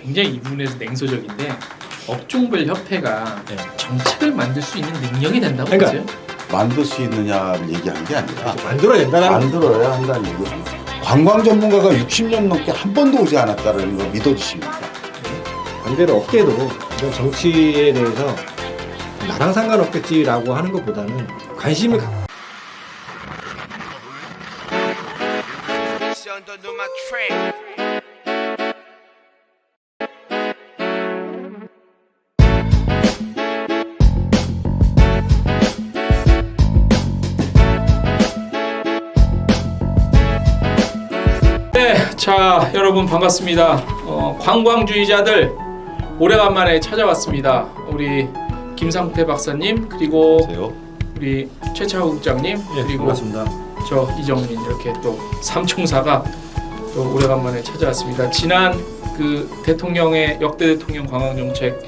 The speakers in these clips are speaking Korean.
굉장히 이 부분에서 냉소적인데 업종별 협회가 정책을 만들 수 있는 능력이 된다고 보세요? 만들 수 있느냐를 얘기한 게 아니라 만들어야 된다는 만들어야 한다는 얘기죠. 관광 전문가가 60년 넘게 한 번도 오지 않았다는 거 믿어주십니까? 반대로 업계도 이런 정치에 대해서 나랑 상관없겠지라고 하는 것보다는 관심을 갖고 네, 자 여러분 반갑습니다. 관광주의자들 오래간만에 찾아왔습니다. 우리 김상태 박사님 그리고 안녕하세요. 우리 최차우 국장님 그리고 반갑습니다. 저 이정민 이렇게 또 삼총사가 또 오래간만에 찾아왔습니다. 지난 그 대통령의 역대 대통령 관광 정책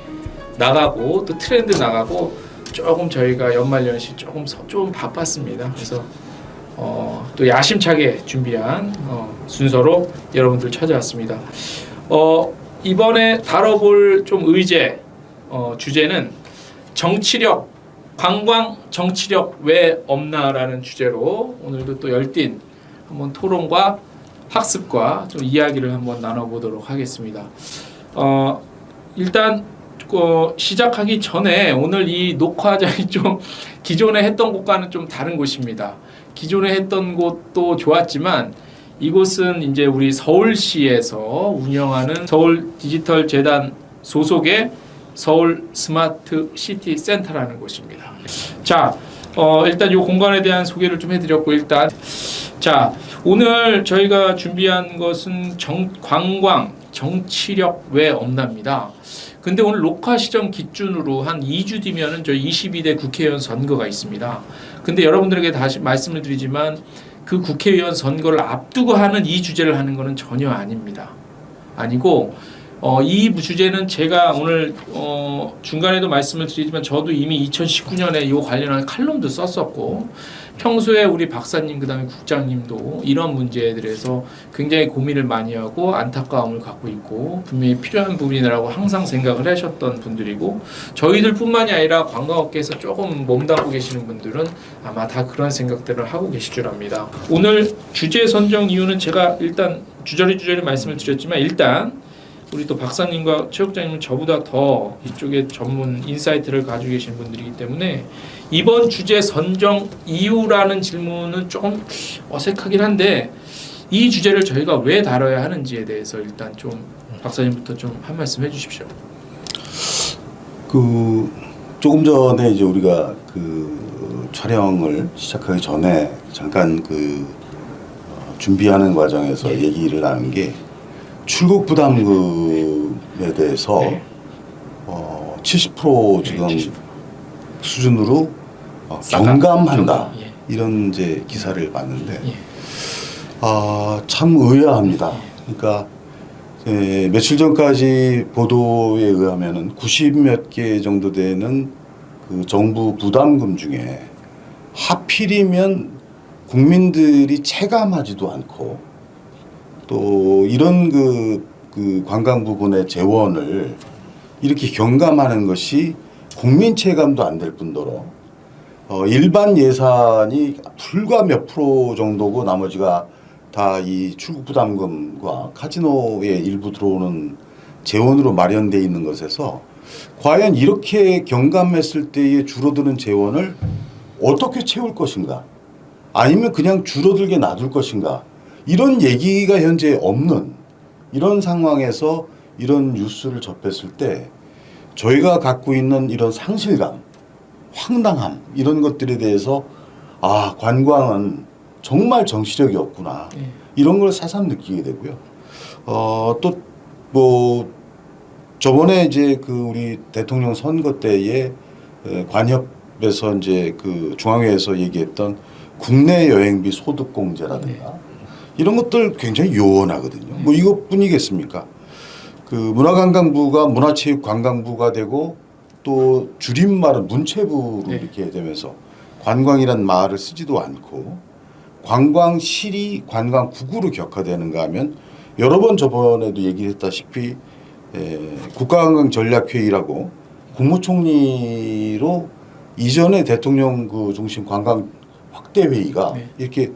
나가고 또 트렌드 나가고 조금 저희가 연말연시 좀 바빴습니다. 그래서 또 야심차게 준비한 순서로 여러분들 찾아왔습니다. 이번에 다뤄볼 좀 의제 주제는 정치력, 관광 정치력 왜 없나라는 주제로 오늘도 또 열띤 한번 토론과 학습과 좀 이야기를 한번 나눠보도록 하겠습니다. 일단 시작하기 전에 오늘 이 녹화장이 좀 기존에 했던 곳과는 좀 다른 곳입니다. 기존에 했던 곳도 좋았지만 이곳은 이제 우리 서울시에서 운영하는 서울 디지털 재단 소속의 서울 스마트 시티 센터라는 곳입니다. 자, 일단 이 공간에 대한 소개를 좀 해드렸고 자 오늘 저희가 준비한 것은 관광 정치력 왜 없나입니다. 근데 오늘 녹화 시점 기준으로 한 2주 뒤면은 저희 22대 국회의원 선거가 있습니다. 근데 여러분들에게 다시 말씀을 드리지만 그 국회의원 선거를 앞두고 하는 이 주제를 하는 것은 전혀 아닙니다. 아니고 이 주제는 제가 오늘 중간에도 말씀을 드리지만 저도 이미 2019년에 이 관련한 칼럼도 썼었고 평소에 우리 박사님 그다음에 국장님도 이런 문제에 대해서 굉장히 고민을 많이 하고 안타까움을 갖고 있고 분명히 필요한 부분이라고 항상 생각을 하셨던 분들이고 저희들뿐만이 아니라 관광업계에서 조금 몸담고 계시는 분들은 아마 다 그런 생각들을 하고 계실 줄 압니다. 오늘 주제 선정 이유는 제가 일단 주저리 말씀을 드렸지만 일단 우리 또 박사님과 최국장님은 저보다 더 이쪽에 전문 인사이트를 가지고 계신 분들이기 때문에 이번 주제 선정 이유라는 질문은 조금 어색하긴 한데 이 주제를 저희가 왜 다뤄야 하는지에 대해서 일단 좀 박사님부터 좀 한 말씀 해주십시오. 조금 전에 이제 우리가 촬영을 시작하기 전에 잠깐 준비하는 과정에서 얘기를 하는 게 출국 부담금에 대해서 70% 지금 수준으로 경감한다 이런 이제 기사를 봤는데 참 의아합니다. 그러니까 며칠 전까지 보도에 의하면은 90몇 개 정도 되는 그 정부 부담금 중에 하필이면 국민들이 체감하지도 않고 또 이런 그 관광 부분의 재원을 이렇게 경감하는 것이 국민 체감도 안 될 뿐더러 일반 예산이 불과 몇 프로 정도고 나머지가 다 이 출국 부담금과 카지노에 일부 들어오는 재원으로 마련되어 있는 것에서 과연 이렇게 경감했을 때에 줄어드는 재원을 어떻게 채울 것인가 아니면 그냥 줄어들게 놔둘 것인가 이런 얘기가 현재 없는 이런 상황에서 이런 뉴스를 접했을 때 저희가 갖고 있는 이런 상실감, 황당함 이런 것들에 대해서 관광은 정말 정치력이 없구나 이런 걸 새삼 느끼게 되고요. 또 뭐 저번에 이제 우리 대통령 선거 때에 관협에서 이제 중앙회에서 얘기했던 국내 여행비 소득 공제라든가 이런 것들 굉장히 요원하거든요. 뭐 이것뿐이겠습니까? 문화관광부가 문화체육관광부가 되고 또 줄임말은 문체부로 이렇게 되면서 관광이란 말을 쓰지도 않고 관광실이 관광국으로 격화되는가 하면 여러 번 저번에도 얘기했다시피 국가관광전략회의라고 국무총리로 이전에 대통령 그 중심 관광 확대 회의가 네. 이렇게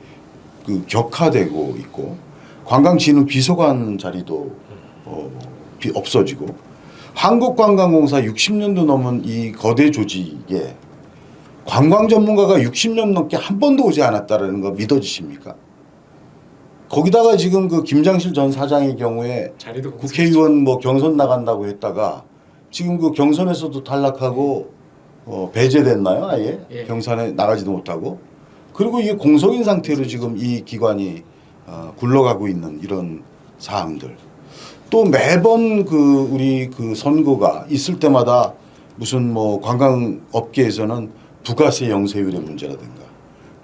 그 격화되고 있고 관광진흥 비서관 자리도 없어지고 한국관광공사 60년도 넘은 이 거대 조직에 관광 전문가가 60년 넘게 한 번도 오지 않았다라는 거 믿어지십니까? 거기다가 지금 그 김장실 전 사장의 경우에 자리도 국회의원 뭐 경선 나간다고 했다가 지금 그 경선에서도 탈락하고 배제됐나요? 아예 예. 경선에 나가지도 못하고 그리고 이게 공석인 상태로 지금 이 기관이 굴러가고 있는 이런 사항들 또 매번 그 우리 그 선거가 있을 때마다 무슨 뭐 관광업계에서는 부가세 영세율의 문제라든가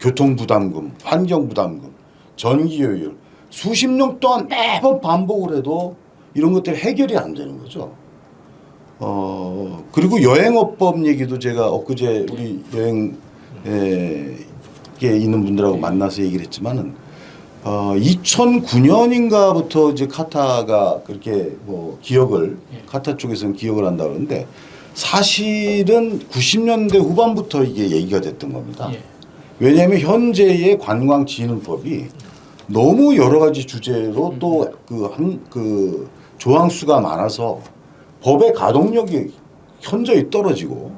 교통부담금, 환경부담금, 전기요율 수십 년 동안 매번 반복을 해도 이런 것들이 해결이 안 되는 거죠. 그리고 여행업법 얘기도 제가 엊그제 우리 여행에 있는 분들하고 만나서 얘기를 했지만은 2009년인가부터 이제 카타가 그렇게 뭐 기억을 카타 쪽에서는 기억을 한다고 하는데 사실은 90년대 후반부터 이게 얘기가 됐던 겁니다. 예. 왜냐하면 현재의 관광진흥법이 너무 여러 가지 주제로 또 그 조항 수가 많아서 법의 가동력이 현저히 떨어지고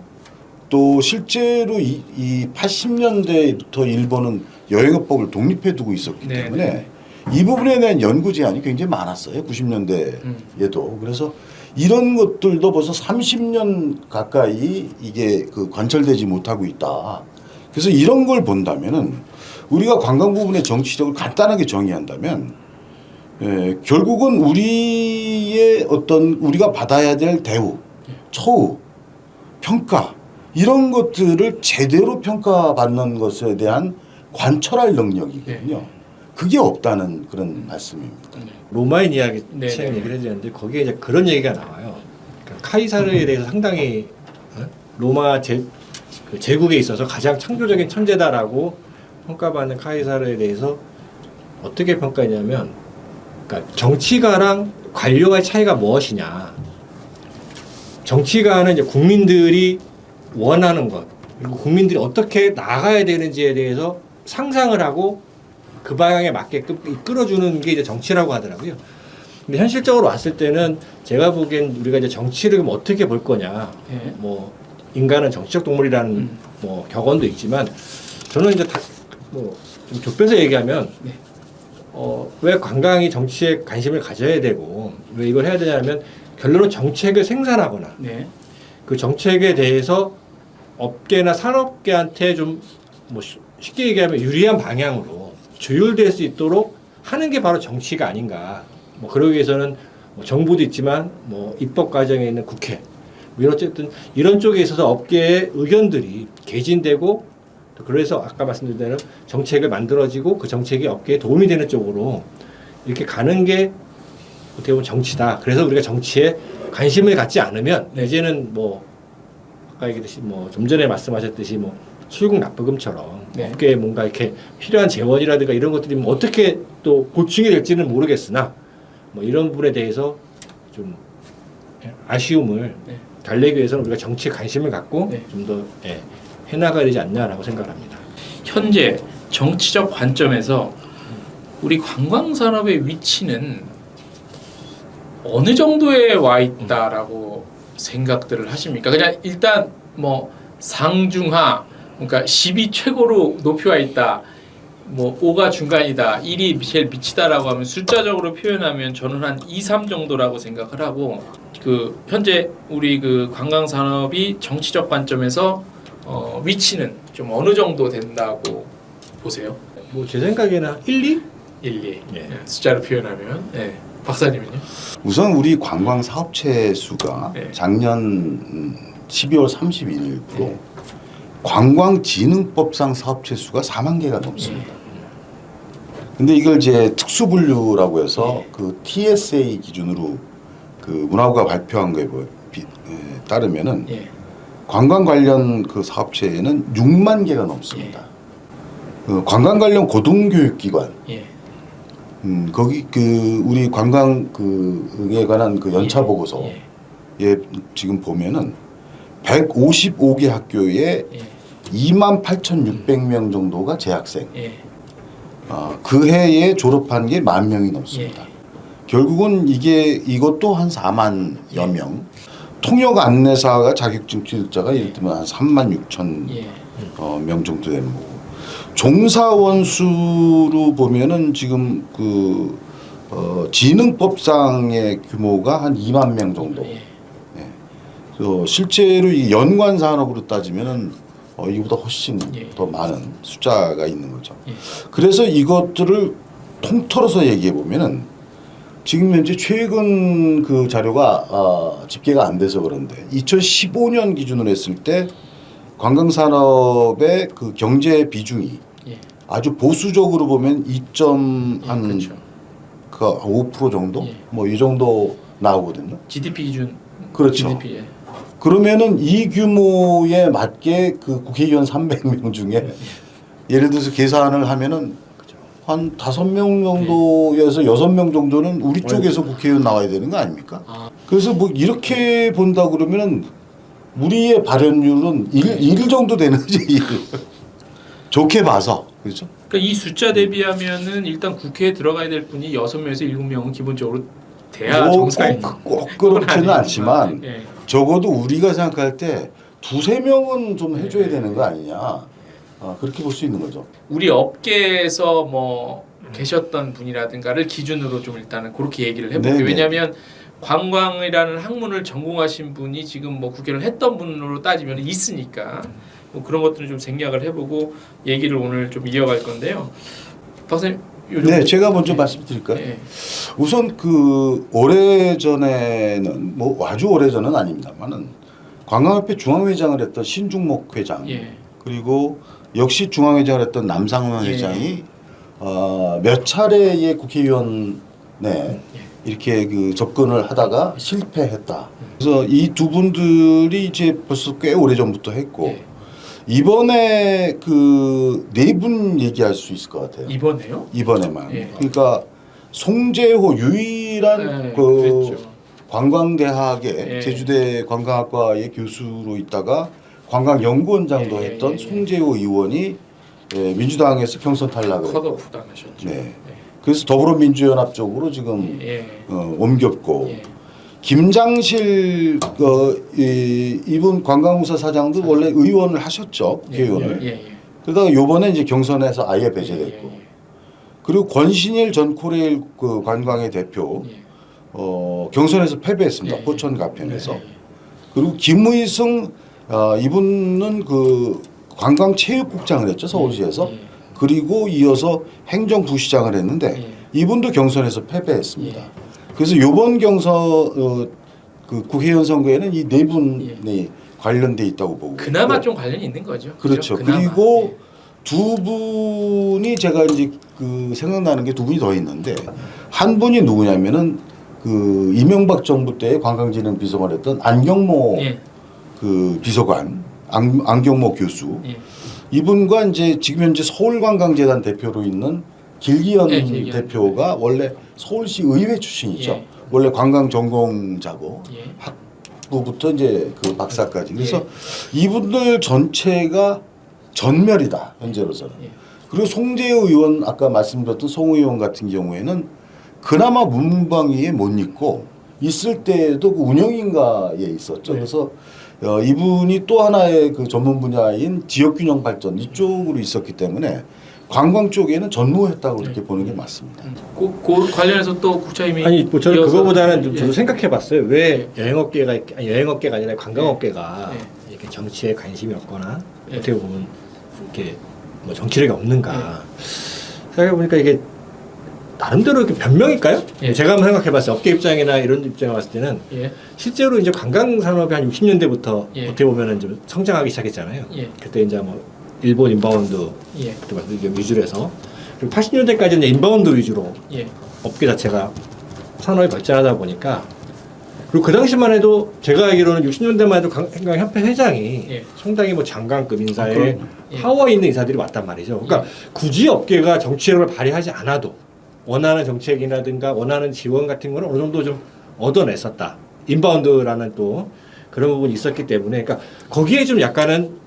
또 실제로 이 80년대부터 일본은 여행업법을 독립해 두고 있었기 네, 때문에 네. 이 부분에 대한 연구 제안이 굉장히 많았어요. 90년대에도. 그래서 이런 것들도 벌써 30년 가까이 이게 그 관철되지 못하고 있다. 그래서 이런 걸 본다면은 우리가 관광 부분의 정치력을 간단하게 정의한다면 결국은 우리의 어떤 우리가 받아야 될 대우, 처우, 평가 이런 것들을 제대로 평가받는 것에 대한 관철할 능력이거든요. 그게 없다는 그런 말씀입니다. 로마인 이야기 네, 책 네. 얘기를 해주는데 거기에 이제 그런 얘기가 나와요. 그러니까 카이사르에 대해서 상당히 로마 제국에 있어서 가장 창조적인 천재다라고 평가받는 카이사르에 대해서 어떻게 평가했냐면, 그러니까 정치가랑 관료와의 차이가 무엇이냐. 정치가는 이제 국민들이 원하는 것 그리고 국민들이 어떻게 나가야 되는지에 대해서 상상을 하고 그 방향에 맞게끔 이끌어주는 게 이제 정치라고 하더라고요. 근데 현실적으로 왔을 때는 제가 보기엔 우리가 이제 정치를 어떻게 볼 거냐. 예. 뭐 인간은 정치적 동물이라는 뭐 격언도 있지만 저는 이제 뭐 좀 좁혀서 얘기하면 네. 왜 관광이 정치에 관심을 가져야 되고 왜 이걸 해야 되냐면 결론은 정책을 생산하거나 네. 그 정책에 대해서 업계나 산업계한테 좀 뭐 쉽게 얘기하면 유리한 방향으로 조율될 수 있도록 하는 게 바로 정치가 아닌가. 뭐 그러기 위해서는 뭐 정부도 있지만 뭐 입법 과정에 있는 국회 뭐 어쨌든 이런 쪽에 있어서 업계의 의견들이 개진되고 또 그래서 아까 말씀드린 대로 정책을 만들어지고 그 정책이 업계에 도움이 되는 쪽으로 이렇게 가는 게 어떻게 보면 정치다. 그래서 우리가 정치에 관심을 갖지 않으면 이제는 뭐 아까 얘기했듯이 뭐 좀 전에 말씀하셨듯이 뭐 출국 납부금처럼 네. 업계에 뭔가 이렇게 필요한 재원이라든가 이런 것들이 뭐 어떻게 또 보충이 될지는 모르겠으나 뭐 이런 부분에 대해서 좀 아쉬움을 네. 달래기 위해서는 우리가 정치에 관심을 갖고 네. 좀 더 해나가야 되지 않냐라고 생각합니다. 현재 정치적 관점에서 우리 관광 산업의 위치는 어느 정도에 와 있다라고 생각들을 하십니까? 그냥 일단 뭐 상중하, 그러니까 10이 최고로 높이 와 있다, 뭐 5가 중간이다, 1이 제일 미치다라고 하면 숫자적으로 표현하면 저는 한 2, 3 정도라고 생각을 하고, 그 현재 우리 그 관광 산업이 정치적 관점에서 위치는 좀 어느 정도 된다고 보세요? 뭐 제 생각에는 1, 2? 1, 2 예. 숫자로 표현하면. 박사님은요? 우선 우리 관광 사업체 수가 네. 작년 12월 31일부로 관광진흥법상 사업체 수가 4만 개가 넘습니다. 근데 이걸 이제 특수분류라고 해서 그 TSA 기준으로 그 문화부가 발표한 거에 따르면은 예. 관광 관련 그 사업체에는 6만 개가 넘습니다. 그 관광 관련 고등교육기관 예. 거기 그 우리 관광 그에 관한 그 연차 보고서에 지금 보면은 155개 학교에 28,600명 정도가 재학생. 그 해에 졸업한 게 10,000명이 넘습니다. 결국은 이것도 한 4만여 명. 통역 안내사가 자격증 취득자가 예를 들면 한 36,000 명 정도 되는 거고. 종사원 수로 보면은 지금 지능법상의 규모가 한 2만 명 정도. 그래서 실제로 이 연관 산업으로 따지면은 이보다 훨씬 더 많은 숫자가 있는 거죠. 그래서 이것들을 통틀어서 얘기해 보면은 지금 현재 최근 그 자료가 집계가 안 돼서 그런데 2015년 기준으로 했을 때 관광산업의 그 경제 비중이 아주 보수적으로 보면 2.5% 정도 뭐 이 정도 나오거든요. GDP 기준. 그렇죠. GDP, 그러면은 이 규모에 맞게 그 국회의원 300명 중에 예를 들어서 계산을 하면은 한 5명 정도에서 6명 정도는 우리 쪽에서 국회의원 나와야 되는 거 아닙니까? 그래서 뭐 이렇게 본다 그러면은 우리의 발언율은 1 정도 되는 거지. 좋게 봐서. 그렇죠? 그러니까 이 숫자 대비하면은 일단 국회에 들어가야 될 분이 6명에서 7명은 기본적으로 돼야 정상인. 꼭 그렇지는 않지만 적어도 우리가 생각할 때 2-3명은 좀 해줘야 되는 거 아니냐. 그렇게 볼 수 있는 거죠. 우리 업계에서 뭐 계셨던 분이라든가를 기준으로 좀 일단은 그렇게 얘기를 해볼게요. 왜냐하면 관광이라는 학문을 전공하신 분이 지금 뭐 국회를 했던 분으로 따지면 있으니까 뭐 그런 것들을 좀 생략을 해보고 얘기를 오늘 좀 이어갈 건데요. 박사님, 네, 제가 먼저 말씀드릴까요? 우선 그 오래 전에는 뭐 아주 오래 전은 아닙니다만은 관광협회 중앙회장을 했던 신중목 회장 그리고 역시 중앙회장을 했던 남상원 회장이 몇 차례의 국회의원에 이렇게 그 접근을 하다가 실패했다. 그래서 이 두 분들이 이제 벌써 꽤 오래 전부터 했고 이번에 그 4분 얘기할 수 있을 것 같아요. 이번에요? 이번에만. 그러니까 송재호 유일한 그 관광대학의 제주대 관광학과의 교수로 있다가 관광연구원장도 했던 송재호 의원이 민주당에서 경선 탈락을 컷오프 당하셨죠. 그래서 더불어민주연합 쪽으로 지금 옮겼고 김장실 이분 관광공사 사장도 원래 의원을 하셨죠. 국회의원을. 그러다가 요번에 이제 경선에서 아예 배제됐고 그리고 권신일 전 코레일 그 관광의 대표 경선에서 패배했습니다. 포천 가편에서. 그리고 김의승 이분은 그 관광체육국장을 했죠. 서울시에서. 그리고 이어서 행정부시장을 했는데 이분도 경선에서 패배했습니다. 그래서 이번 경선 그 국회의원 선거에는 이 4분이 관련돼 있다고 보고 그나마 좀 관련이 있는 거죠. 그렇죠. 그리고 두 분이 제가 이제 그 생각나는 게 2분이 더 있는데 한 분이 누구냐면은 그 이명박 정부 때 관광진흥 비서관 했던 안경모 그 비서관 안경모 교수 이분과 이제 지금 현재 서울관광재단 대표로 있는 길기현 대표가 원래 서울시 의회 출신이죠. 원래 관광 전공자고 학부부터 이제 그 박사까지. 그래서 이분들 전체가 전멸이다 현재로서는. 그리고 송재호 의원 아까 말씀드렸던 송 의원 같은 경우에는 그나마 문방위에 못 있고 있을 때도 그 운영인가에 있었죠. 그래서 이분이 또 하나의 그 전문 분야인 지역균형 발전 이쪽으로 있었기 때문에 관광 쪽에는 전무했다고 이렇게 보는 게 맞습니다. 그 관련해서 또 국차님이 아니 뭐 저는 그거보다는 좀 저도 생각해봤어요. 왜 여행업계가 여행업계가 아니라 관광업계가 이렇게 정치에 관심이 없거나 어떻게 보면 이렇게 뭐 정치력이 없는가 생각해 보니까 이게 나름대로 이렇게 변명일까요? 제가 한번 생각해봤어요. 업계 입장이나 이런 입장에 봤을 때는 실제로 이제 관광 산업이 한 60년대부터 어떻게 보면은 좀 성장하기 시작했잖아요. 그때 이제 뭐 일본 인바운드 그때 위주로 해서 그리고 80년대까지는 인바운드 위주로 업계 자체가 산업이 발전하다 보니까 그리고 그 당시만 해도 제가 알기로는 60년대만 해도 관광협회 회장이 상당히 뭐 장관급 인사에 파워 있는 인사들이 왔단 말이죠. 그러니까 굳이 업계가 정치력을 발휘하지 않아도 원하는 정책이라든가 원하는 지원 같은 거는 어느 정도 좀 얻어냈었다. 인바운드라는 또 그런 부분이 있었기 때문에 그러니까 거기에 좀 약간은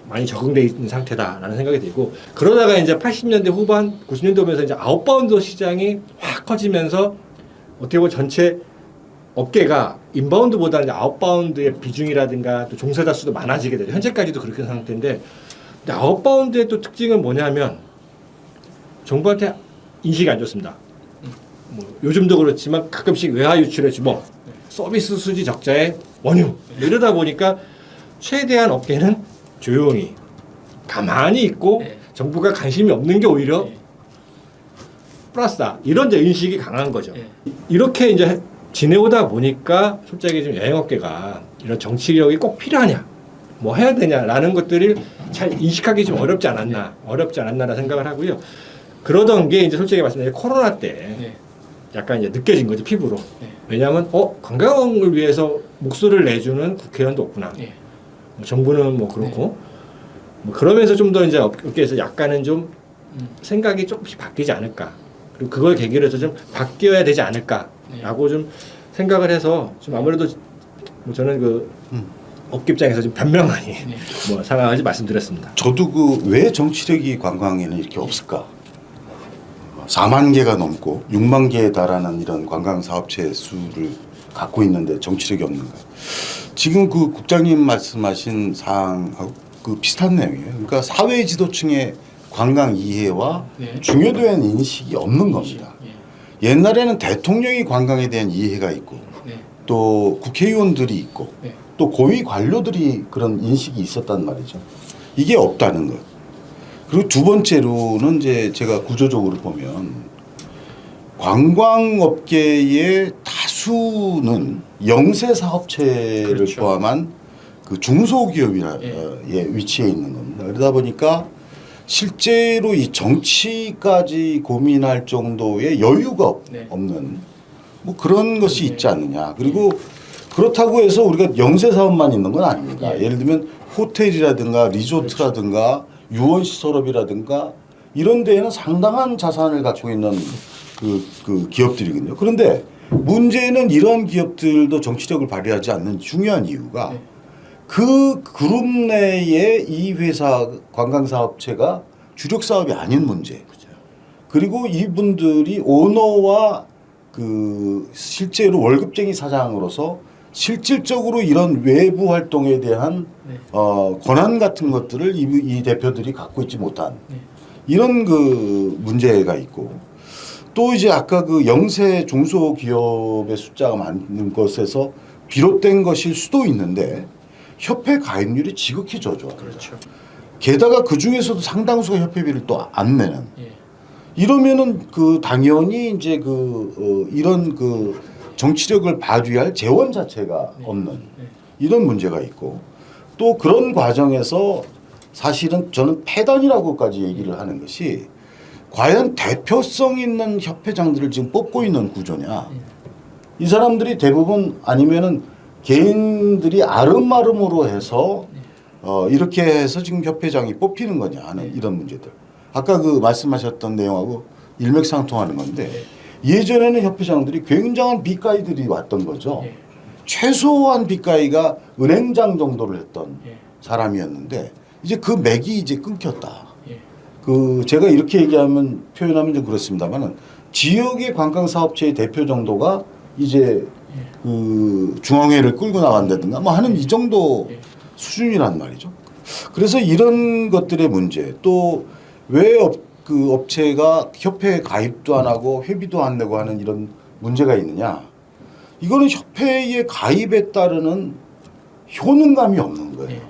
많이 적응돼 있는 상태다라는 생각이 들고 그러다가 이제 80년대 후반 90년대 오면서 이제 아웃바운드 시장이 확 커지면서 어떻게 보면 전체 업계가 인바운드보다는 이제 아웃바운드의 비중이라든가 또 종사자 수도 많아지게 되죠. 현재까지도 그렇게 상태인데 근데 아웃바운드의 또 특징은 뭐냐면 정부한테 인식이 안 좋습니다. 뭐 요즘도 그렇지만 가끔씩 외화 유출의 주범, 서비스 수지 적자의 원흉 이러다 보니까 최대한 업계는 조용히 가만히 있고 네. 정부가 관심이 없는 게 오히려 네. 플러스다 이런 이제 인식이 강한 거죠. 네. 이렇게 이제 지내오다 보니까 솔직히 좀 여행업계가 이런 정치력이 꼭 필요하냐, 뭐 해야 되냐라는 것들을 잘 인식하기 좀 어렵지 않았나라는 생각을 하고요. 그러던 게 이제 솔직히 말씀드리면 코로나 때 네. 약간 이제 느껴진 거죠 피부로. 네. 왜냐하면 관광을 위해서 목소리를 내주는 국회의원도 없구나. 네. 뭐 정부는 뭐 그렇고 뭐 그러면서 좀 더 이제 업계에서 약간은 좀 생각이 조금씩 바뀌지 않을까. 그리고 그걸 계기로 해서 좀 바뀌어야 되지 않을까라고 좀 생각을 해서 좀 아무래도 뭐 저는 그 업계 입장에서 좀 변명하니 네. 뭐 상황을 말씀드렸습니다. 저도 그 왜 정치력이 관광에는 이렇게 없을까? 4만 개가 넘고 6만 개에 달하는 이런 관광 사업체 수를 갖고 있는데 정치력이 없는가? 지금 그 국장님 말씀하신 사항하고 그 비슷한 내용이에요. 그러니까 사회 지도층의 관광 이해와 네. 중요도에 인식이 없는 겁니다. 예. 옛날에는 대통령이 관광에 대한 이해가 있고 네. 또 국회의원들이 있고 네. 또 고위 관료들이 그런 인식이 있었단 말이죠. 이게 없다는 것. 그리고 두 번째로는 이제 제가 구조적으로 보면 관광업계의 다수는 영세 사업체를 그렇죠. 포함한 그 중소기업에 예. 위치해 있는 겁니다. 그러다 보니까 실제로 이 정치까지 고민할 정도의 여유가 네. 없는 뭐 그런 것이 네. 있지 않느냐. 그리고 그렇다고 해서 우리가 영세 사업만 있는 건 아닙니다. 예. 예를 들면 호텔이라든가 리조트라든가 유원시설업이라든가 이런 데에는 상당한 자산을 갖고 있는 그 기업들이거든요. 그런데 문제는 이러한 기업들도 정치력을 발휘하지 않는 중요한 이유가 네. 그 그룹 내에 이 회사 관광사업체가 주력 사업이 아닌 문제. 그리고 이분들이 오너와 그 실제로 월급쟁이 사장으로서 실질적으로 이런 외부 활동에 대한 네. 권한 같은 것들을 이 대표들이 갖고 있지 못한 네. 이런 그 문제가 있고 또 이제 아까 그 영세 중소기업의 숫자가 많은 것에서 비롯된 것일 수도 있는데 협회 가입률이 지극히 저조하다. 그렇죠. 게다가 그 중에서도 상당수가 협회비를 또 안 내는. 예. 이러면은 그 당연히 이제 이런 그 정치력을 발휘할 재원 자체가 네. 없는 네. 이런 문제가 있고 또 그런 과정에서 사실은 저는 폐단이라고까지 얘기를 하는 것이 과연 대표성 있는 협회장들을 지금 뽑고 있는 구조냐. 이 사람들이 대부분 아니면은 개인들이 아름아름으로 해서 이렇게 해서 지금 협회장이 뽑히는 거냐 하는 이런 문제들. 아까 그 말씀하셨던 내용하고 일맥상통하는 건데 예전에는 협회장들이 굉장한 빚가이들이 왔던 거죠. 예. 최소한 빚가이가 은행장 정도를 했던 예. 사람이었는데 이제 그 맥이 이제 끊겼다. 예. 그 제가 이렇게 얘기하면 표현하면 좀 그렇습니다만은 지역의 관광 사업체의 대표 정도가 이제 그 중앙회를 끌고 나간다든가 뭐 하는 이 정도 수준이란 말이죠. 그래서 이런 것들의 문제 또 왜 그 업체가 협회에 가입도 안 하고 회비도 안 내고 하는 이런 문제가 있느냐. 이거는 협회의 가입에 따르는 효능감이 없는 거예요. 예.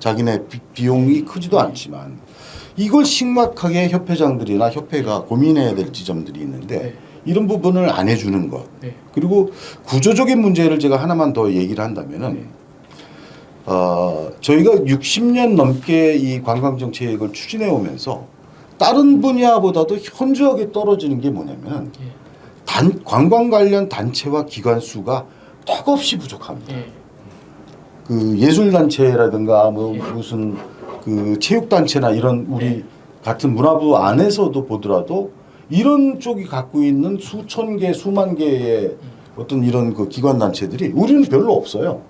자기네 비용이 크지도 않지만 이걸 심각하게 협회장들이나 협회가 고민해야 될 지점들이 있는데 네. 이런 부분을 안 해주는 것. 네. 그리고 구조적인 문제를 제가 하나만 더 얘기를 한다면은 저희가 60년 넘게 이 관광정책을 추진해 오면서 다른 분야보다도 현저하게 떨어지는 게 뭐냐면 관광 관련 단체와 기관 수가 턱없이 부족합니다. 예. 그 예술단체라든가 뭐 무슨 그 체육단체나 이런 우리 같은 문화부 안에서도 보더라도 이런 쪽이 갖고 있는 수천 개, 수만 개의 어떤 이런 그 기관 단체들이 우리는 별로 없어요.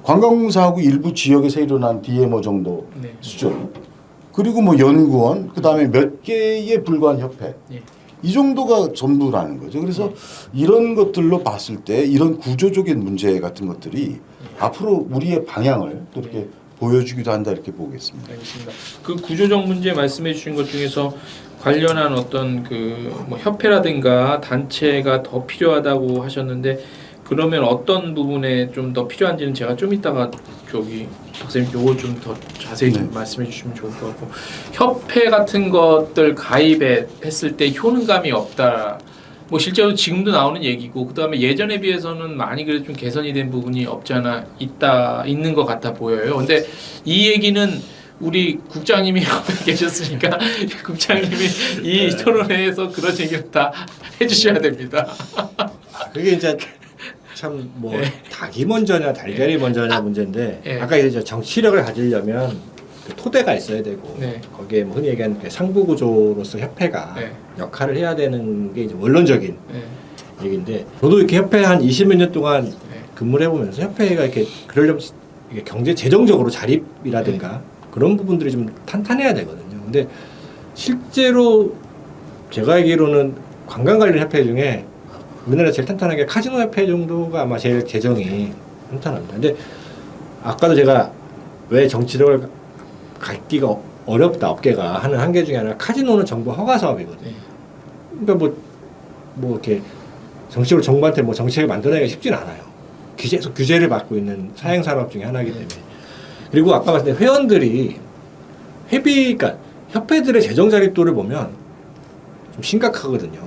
관광공사하고 일부 지역에서 일어난 DMO 정도 네. 수준. 그리고 뭐 연구원, 그 다음에 몇 개의 불과한 협회. 예. 이 정도가 전부라는 거죠. 그래서 이런 것들로 봤을 때 이런 구조적인 문제 같은 것들이 앞으로 우리의 방향을 또 이렇게 보여주기도 한다 이렇게 보겠습니다. 알겠습니다. 그 구조적 문제 말씀해 주신 것 중에서 관련한 어떤 그 뭐 협회라든가 단체가 더 필요하다고 하셨는데 그러면 어떤 부분에 좀 더 필요한지는 제가 좀 이따가 저기 박사님 요거 좀 더 자세히 좀 말씀해 주시면 좋을 것 같고 협회 같은 것들 가입했을 때 효능감이 없다. 뭐 실제로 지금도 나오는 얘기고 그다음에 예전에 비해서는 많이 그래도 좀 개선이 된 부분이 없지 않아 있는 것 같아 보여요. 근데 이 얘기는 우리 국장님이 옆에 계셨으니까 국장님이 이 토론회에서 그런 얘기를 다 해주셔야 됩니다. 그게 이제 참 뭐 네. 닭이 먼저냐 달걀이 먼저냐 문제인데 네. 아까 이제 정치력을 가지려면 그 토대가 있어야 되고 네. 거기에 뭐 흔히 얘기하는 그 상부 구조로서 협회가 네. 역할을 해야 되는 게 이제 원론적인 네. 얘기인데 저도 이렇게 협회 한 20몇 년 동안 네. 근무를 해보면서 협회가 이렇게 그러려면 이게 경제 재정적으로 자립이라든가 그런 부분들이 좀 탄탄해야 되거든요. 근데 실제로 제가 알기로는 관광 관련 협회 중에 우리나라 제일 탄탄한 게 카지노 협회 정도가 아마 제일 재정이 탄탄합니다. 근데 아까도 제가 왜 정치력을 갖기가 어렵다 업계가 하는 한계 중에 하나 카지노는 정부 허가 사업이거든요. 네. 그러니까 뭐 이렇게 정식으로 정부한테 뭐 정책을 만들어내기가 쉽진 않아요. 계속 규제를 받고 있는 사행 산업 중에 하나이기 때문에. 그리고 아까 말씀드린 회원들이 그러니까 협회들의 재정 자립도를 보면 좀 심각하거든요.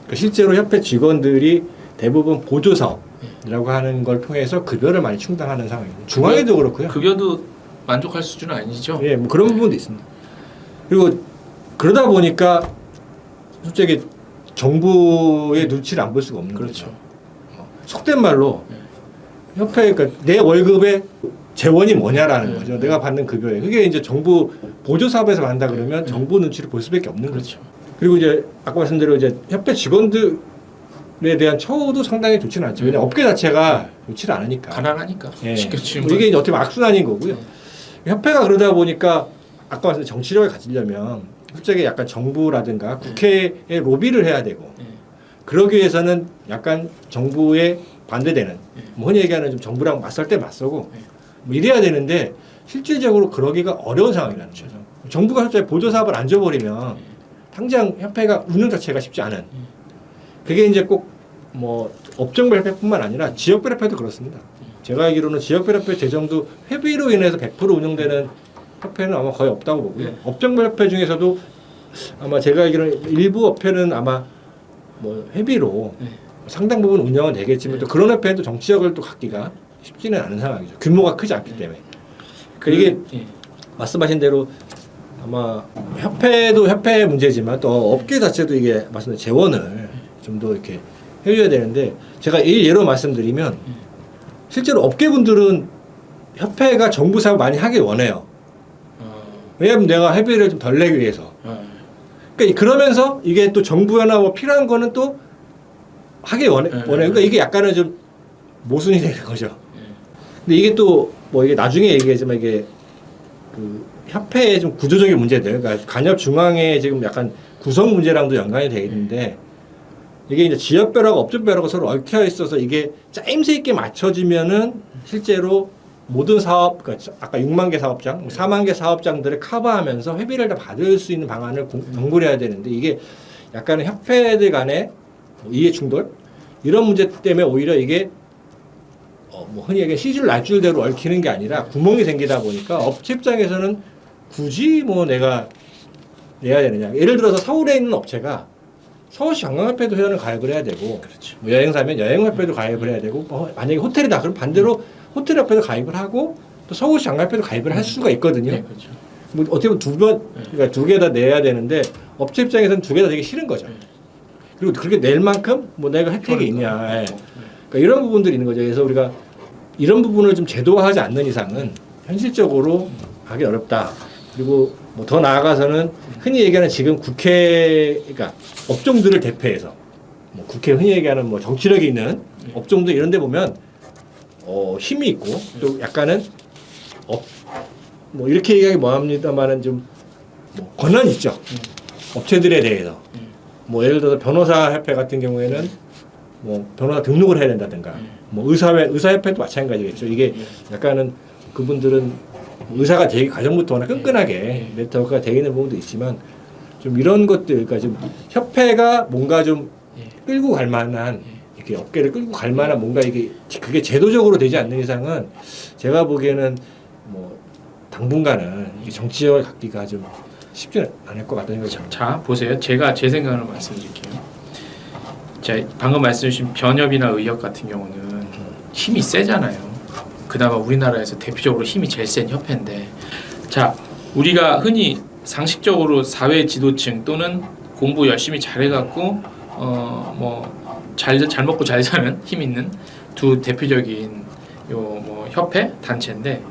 그러니까 실제로 협회 직원들이 대부분 보조 사업이라고 하는 걸 통해서 급여를 많이 충당하는 상황입니다. 중앙에도 그렇고요. 급여도 만족할 수준은 아니죠. 예, 뭐 그런 부분도 있습니다. 그리고 그러다 보니까 솔직히 정부의 눈치를 안 볼 수가 없는 그렇죠. 거죠. 속된 말로 협회 그러니까 내 월급의 재원이 뭐냐라는 거죠. 내가 받는 급여에. 그게 이제 정부 보조 사업에서 받는다 그러면 정부 눈치를 볼 수밖에 없는 거죠. 그렇죠. 그리고 이제 아까 말씀대로 이제 협회 직원들에 대한 처우도 상당히 좋지는 않죠. 왜냐면 업계 자체가 좋지를 않으니까. 가난하니까 예. 시켜주는 뭐 이게 이제 어떻게 보면 악순환인 거고요. 네. 협회가 그러다 보니까 아까 말씀드린 정치력을 가지려면 솔직히 약간 정부라든가 국회에 로비를 해야 되고 네. 그러기 위해서는 약간 정부에 반대되는 뭐 흔히 얘기하는 좀 정부랑 맞설 때 맞서고 뭐 이래야 되는데 실질적으로 그러기가 어려운 상황이라는 거죠. 정부가 솔직히 보조 사업을 안 줘버리면 당장 협회가 운영 자체가 쉽지 않은 그게 이제 꼭 뭐 업종별 협회뿐만 아니라 지역별 협회도 그렇습니다. 제가 알기로는 지역별 협회 재정도 회비로 인해서 100% 운영되는 협회는 아마 거의 없다고 보고요. 네. 업종별 협회 중에서도 아마 제가 알기로는 일부 협회는 아마 뭐 회비로 네. 상당 부분 운영은 되겠지만 또 그런 협회는 또 정치력을 또 갖기가 쉽지는 않은 상황이죠. 규모가 크지 않기 때문에. 이게 예. 말씀하신 대로 아마 협회도 협회의 문제지만 또 업계 자체도 이게 말씀드린 재원을 좀 더 이렇게 해줘야 되는데 제가 예로 말씀드리면 실제로 업계분들은 협회가 정부 사업 많이 하길 원해요. 왜냐하면 내가 회비를 좀 덜 내기 위해서. 그러니까 그러면서 이게 또 정부나 뭐 필요한 거는 또 하길 원해. 그러니까 이게 약간은 좀 모순이 되는 거죠. 근데 이게 또 뭐 이게 나중에 얘기하지만 이게 그 협회의 좀 구조적인 문제들, 그러니까 간협 중앙의 지금 약간 구성 문제랑도 연관이 되어 있는데 이게 이제 지역별하고 업종별하고 서로 얽혀 있어서 이게 짜임새 있게 맞춰지면은 실제로 모든 사업, 그러니까 아까 6만 개 사업장, 4만 개 사업장들을 커버하면서 회비를 다 받을 수 있는 방안을 정굴해야 되는데 이게 약간은 협회들 간의 이해 충돌 이런 문제 때문에 오히려 이게 뭐 흔히 얘기하는 시줄 날줄대로 얽히는 게 아니라 구멍이 생기다 보니까 업체 입장에서는 굳이 뭐 내가 내야 되느냐. 예를 들어서 서울에 있는 업체가 서울시 관광협회도 회원을 가입을 해야 되고 그렇죠. 뭐 여행사면 여행협회도 가입을 해야 되고 만약에 호텔이다 그럼 반대로 호텔협회도 가입을 하고 또 서울시 관광협회도 가입을 할 수가 있거든요. 네, 그렇죠. 뭐 어떻게 보면 그러니까 두 개 다 내야 되는데 업체 입장에서는 두 개 다 되게 싫은 거죠. 그리고 그렇게 낼 만큼 뭐 내가 혜택이 있냐. 예. 그러니까 이런 부분들이 있는 거죠. 그래서 우리가 이런 부분을 좀 제도화하지 않는 이상은 현실적으로 하기 어렵다. 그리고 뭐 더 나아가서는 흔히 얘기하는 지금 국회, 그러니까 업종들을 대표해서 뭐 국회 흔히 얘기하는 뭐 정치력이 있는 업종들 이런 데 보면 힘이 있고 또 약간은 뭐 이렇게 얘기하기 뭐합니다만은 좀 뭐 권한이 있죠. 업체들에 대해서. 뭐 예를 들어서 변호사 협회 같은 경우에는 뭐 변호사 등록을 해야 된다든가 뭐 의사협회도 마찬가지겠죠. 이게 약간은 그분들은 의사가 되기 과정부터 워낙 끈끈하게 네트워크가 되어 있는 부분도 있지만 좀 이런 것들, 그러니까 좀 협회가 뭔가 좀 끌고 갈 만한 이렇게 업계를 끌고 갈 만한 뭔가 이게 그게 제도적으로 되지 않는 이상은 제가 보기에는 뭐 당분간은 이 정치력을 갖기가 좀 쉽지는 않을 것 같다는 생각이 듭니다. 자 보세요. 제가 제 생각을 말씀드릴게요. 자 방금 말씀주신 변협이나 의협 같은 경우는 힘이 세잖아요. 그나마 우리나라에서 대표적으로 힘이 제일 센 협회인데, 자 우리가 흔히 상식적으로 사회 지도층 또는 공부 열심히 잘해갖고 뭐 잘 먹고 잘 사는 힘 있는 두 대표적인 요 뭐 협회 단체인데,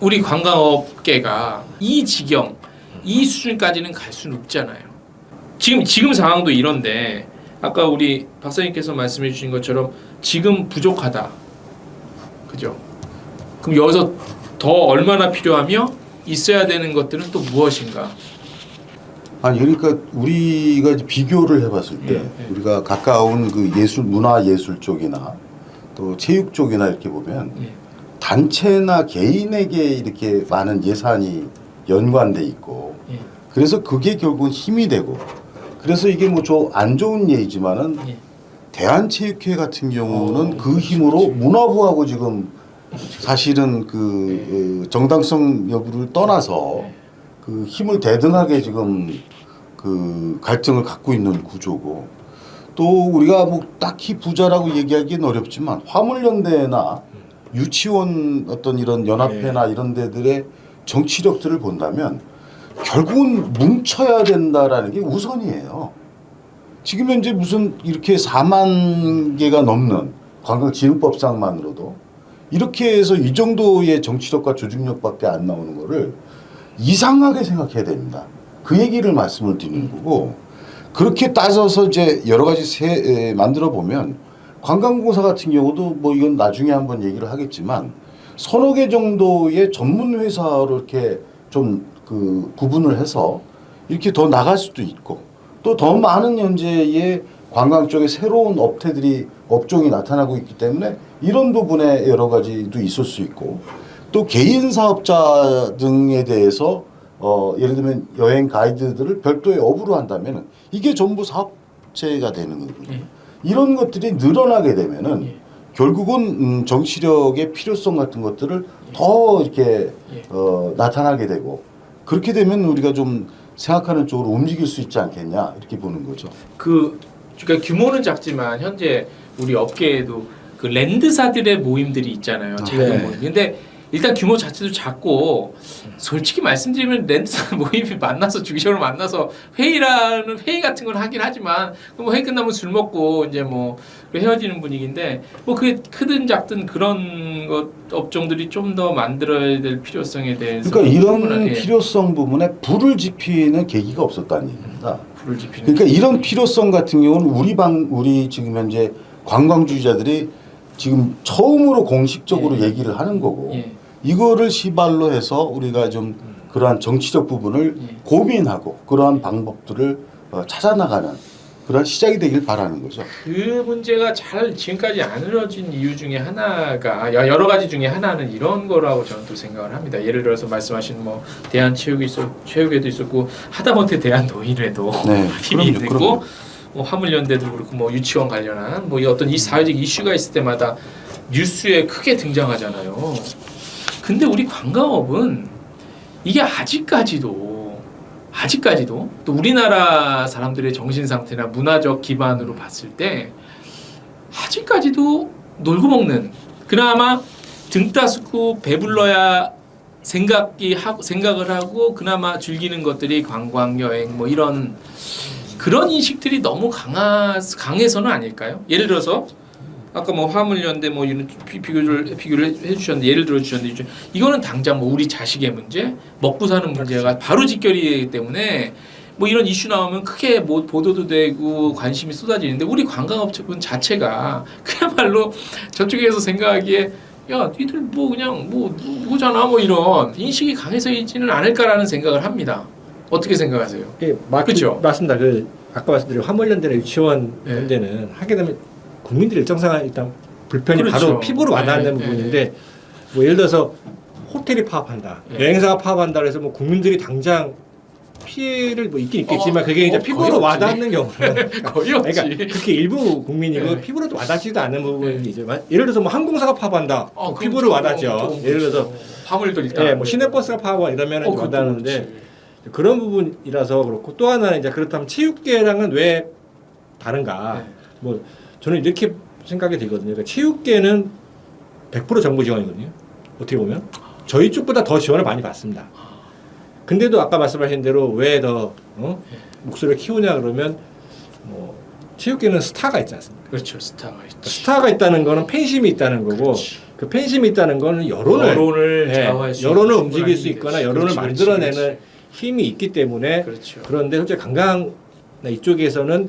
우리 관광업계가 이 지경, 이 수준까지는 갈 수는 없잖아요. 지금 상황도 이런데 아까 우리 박사님께서 말씀해 주신 것처럼 지금 부족하다. 그죠? 그럼 여기서 더 얼마나 필요하며 있어야 되는 것들은 또 무엇인가? 아니 그러니까 우리가 이제 비교를 해봤을 때 우리가 가까운 그 문화 예술 쪽이나 또 체육 쪽이나 이렇게 보면 단체나 개인에게 이렇게 많은 예산이 연관돼 있고 그래서 그게 결국은 힘이 되고, 그래서 이게 뭐 안 좋은 예이지만은 대한체육회 같은 경우는 그 힘으로 문화부하고 지금 사실은 그 정당성 여부를 떠나서 그 힘을 대등하게 지금 그 갈등을 갖고 있는 구조고, 또 우리가 뭐 딱히 부자라고 얘기하기는 어렵지만 화물연대나 유치원 어떤 이런 연합회나 이런 데들의 정치력들을 본다면 결국은 뭉쳐야 된다라는 게 우선이에요. 지금 현재 무슨 이렇게 4만 개가 넘는 관광진흥법상만으로도 이렇게 해서 이 정도의 정치력과 조직력밖에 안 나오는 거를 이상하게 생각해야 됩니다. 그 얘기를 말씀을 드리는 거고, 그렇게 따져서 이제 여러 가지 만들어 보면 관광공사 같은 경우도 뭐 이건 나중에 한번 얘기를 하겠지만 서너 개 정도의 전문 회사로 이렇게 좀 그 구분을 해서 이렇게 더 나갈 수도 있고, 또 더 많은 현재의 관광 쪽에 새로운 업종이 나타나고 있기 때문에 이런 부분에 여러 가지도 있을 수 있고, 또 개인 사업자 등에 대해서 예를 들면 여행 가이드들을 별도의 업으로 한다면 이게 전부 사업체가 되는 거거든요. 이런 것들이 늘어나게 되면은 결국은 정치력의 필요성 같은 것들을 더 이렇게 나타나게 되고, 그렇게 되면 우리가 좀 생각하는 쪽으로 움직일 수 있지 않겠냐 이렇게 보는 거죠. 그러니까 규모는 작지만 현재 우리 업계에도 그 랜드사들의 모임들이 있잖아요. 작은 모임. 근데 일단 규모 자체도 작고, 솔직히 말씀드리면 랜드사 모임이 만나서 주기적으로 만나서 회의 같은 걸 하긴 하지만 뭐 회의 끝나면 술 먹고 이제 뭐 헤어지는 분위기인데, 뭐 그게 크든 작든 그런 업종들이 좀 더 만들어야 될 필요성에 대해서, 그러니까 이런 필요성 부분에 불을 지피는 계기가 없었다는 얘기입니다. 불을 지피는. 그러니까 이런 필요성 같은 경우는 우리 지금 현재 관광주의자들이 지금 처음으로 공식적으로 얘기를 하는 거고, 이거를 시발로 해서 우리가 좀 그러한 정치적 부분을 고민하고 그러한 방법들을 찾아나가는 그런 시작이 되길 바라는 거죠. 그 문제가 잘 지금까지 안 이루어진 이유 중에 하나가, 여러 가지 중에 하나는 이런 거라고 저는 또 생각을 합니다. 예를 들어서 말씀하신 뭐 대한체육회도 있었고 하다못해 대한노인회도 힘이 있고, 뭐 화물연대도 그렇고 뭐 유치원 관련한 뭐 어떤 이 사회적 이슈가 있을 때마다 뉴스에 크게 등장하잖아요. 근데 우리 관광업은 이게 아직까지도 또 우리나라 사람들의 정신 상태나 문화적 기반으로 봤을 때 아직까지도 놀고 먹는, 그나마 등 따스고 배불러야 생각을 하고 그나마 즐기는 것들이 관광 여행 뭐 이런 그런 인식들이 너무 강해서는 아닐까요? 예를 들어서 아까 뭐 화물연대 뭐 이런 비교를 해주셨는데 예를 들어 주셨는데 이거는 당장 뭐 우리 자식의 문제, 먹고 사는 문제가 바로 직결이기 때문에 뭐 이런 이슈 나오면 크게 뭐 보도도 되고 관심이 쏟아지는데 우리 관광업체분 자체가 그야말로 저쪽에서 생각하기에 야 니들 뭐 그냥 뭐 누구잖아 뭐 이런 인식이 강해서 있지는 않을까라는 생각을 합니다. 어떻게 생각하세요? 예, 그렇죠. 맞습니다. 그 아까 말씀드린 화물연대나 유치원 네. 연대는 하게 되면 국민들이 일정상 일단 불편이 그렇죠. 바로 피부로 와닿는 네, 부분인데 뭐 예를 들어서 호텔이 파업한다, 네. 여행사가 파업한다 그래서 뭐 국민들이 당장 피해를 뭐 있긴 있겠지만 그게 이제 피부로 거의 없지. 와닿는 경우는 거의 없지. 그러니까 그렇게 일부 국민이고 네. 피부로도 와닿지도 않는 부분이지만 예를 들어서 뭐 항공사가 파업한다 그럼 피부로 와닿죠. 예를 들어서 화물도 일단 예, 뭐 시내버스가 파업 이러면 좀 와닿는데 그런 부분이라서 그렇고 또 하나는 이제 그렇다면 체육계랑은 왜 다른가? 네. 뭐 저는 이렇게 생각이 되거든요. 그러니까 체육계는 100% 정부 지원이거든요. 어떻게 보면 저희 쪽보다 더 지원을 많이 받습니다. 근데도 아까 말씀하신 대로 왜 더 목소리를 키우냐 그러면 뭐 체육계는 스타가 있지 않습니까? 그렇죠. 스타가 있지. 스타가 있다는 거는 팬심이 있다는 거고 그렇지. 그 팬심이 있다는 거는 여론을 좌우할 수 여론을 있는 움직일 수 충분한 있거나 힘이 여론을 되지. 만들어내는 그렇지. 힘이 있기 때문에 그렇죠. 그런데 솔직히 관광 이쪽에서는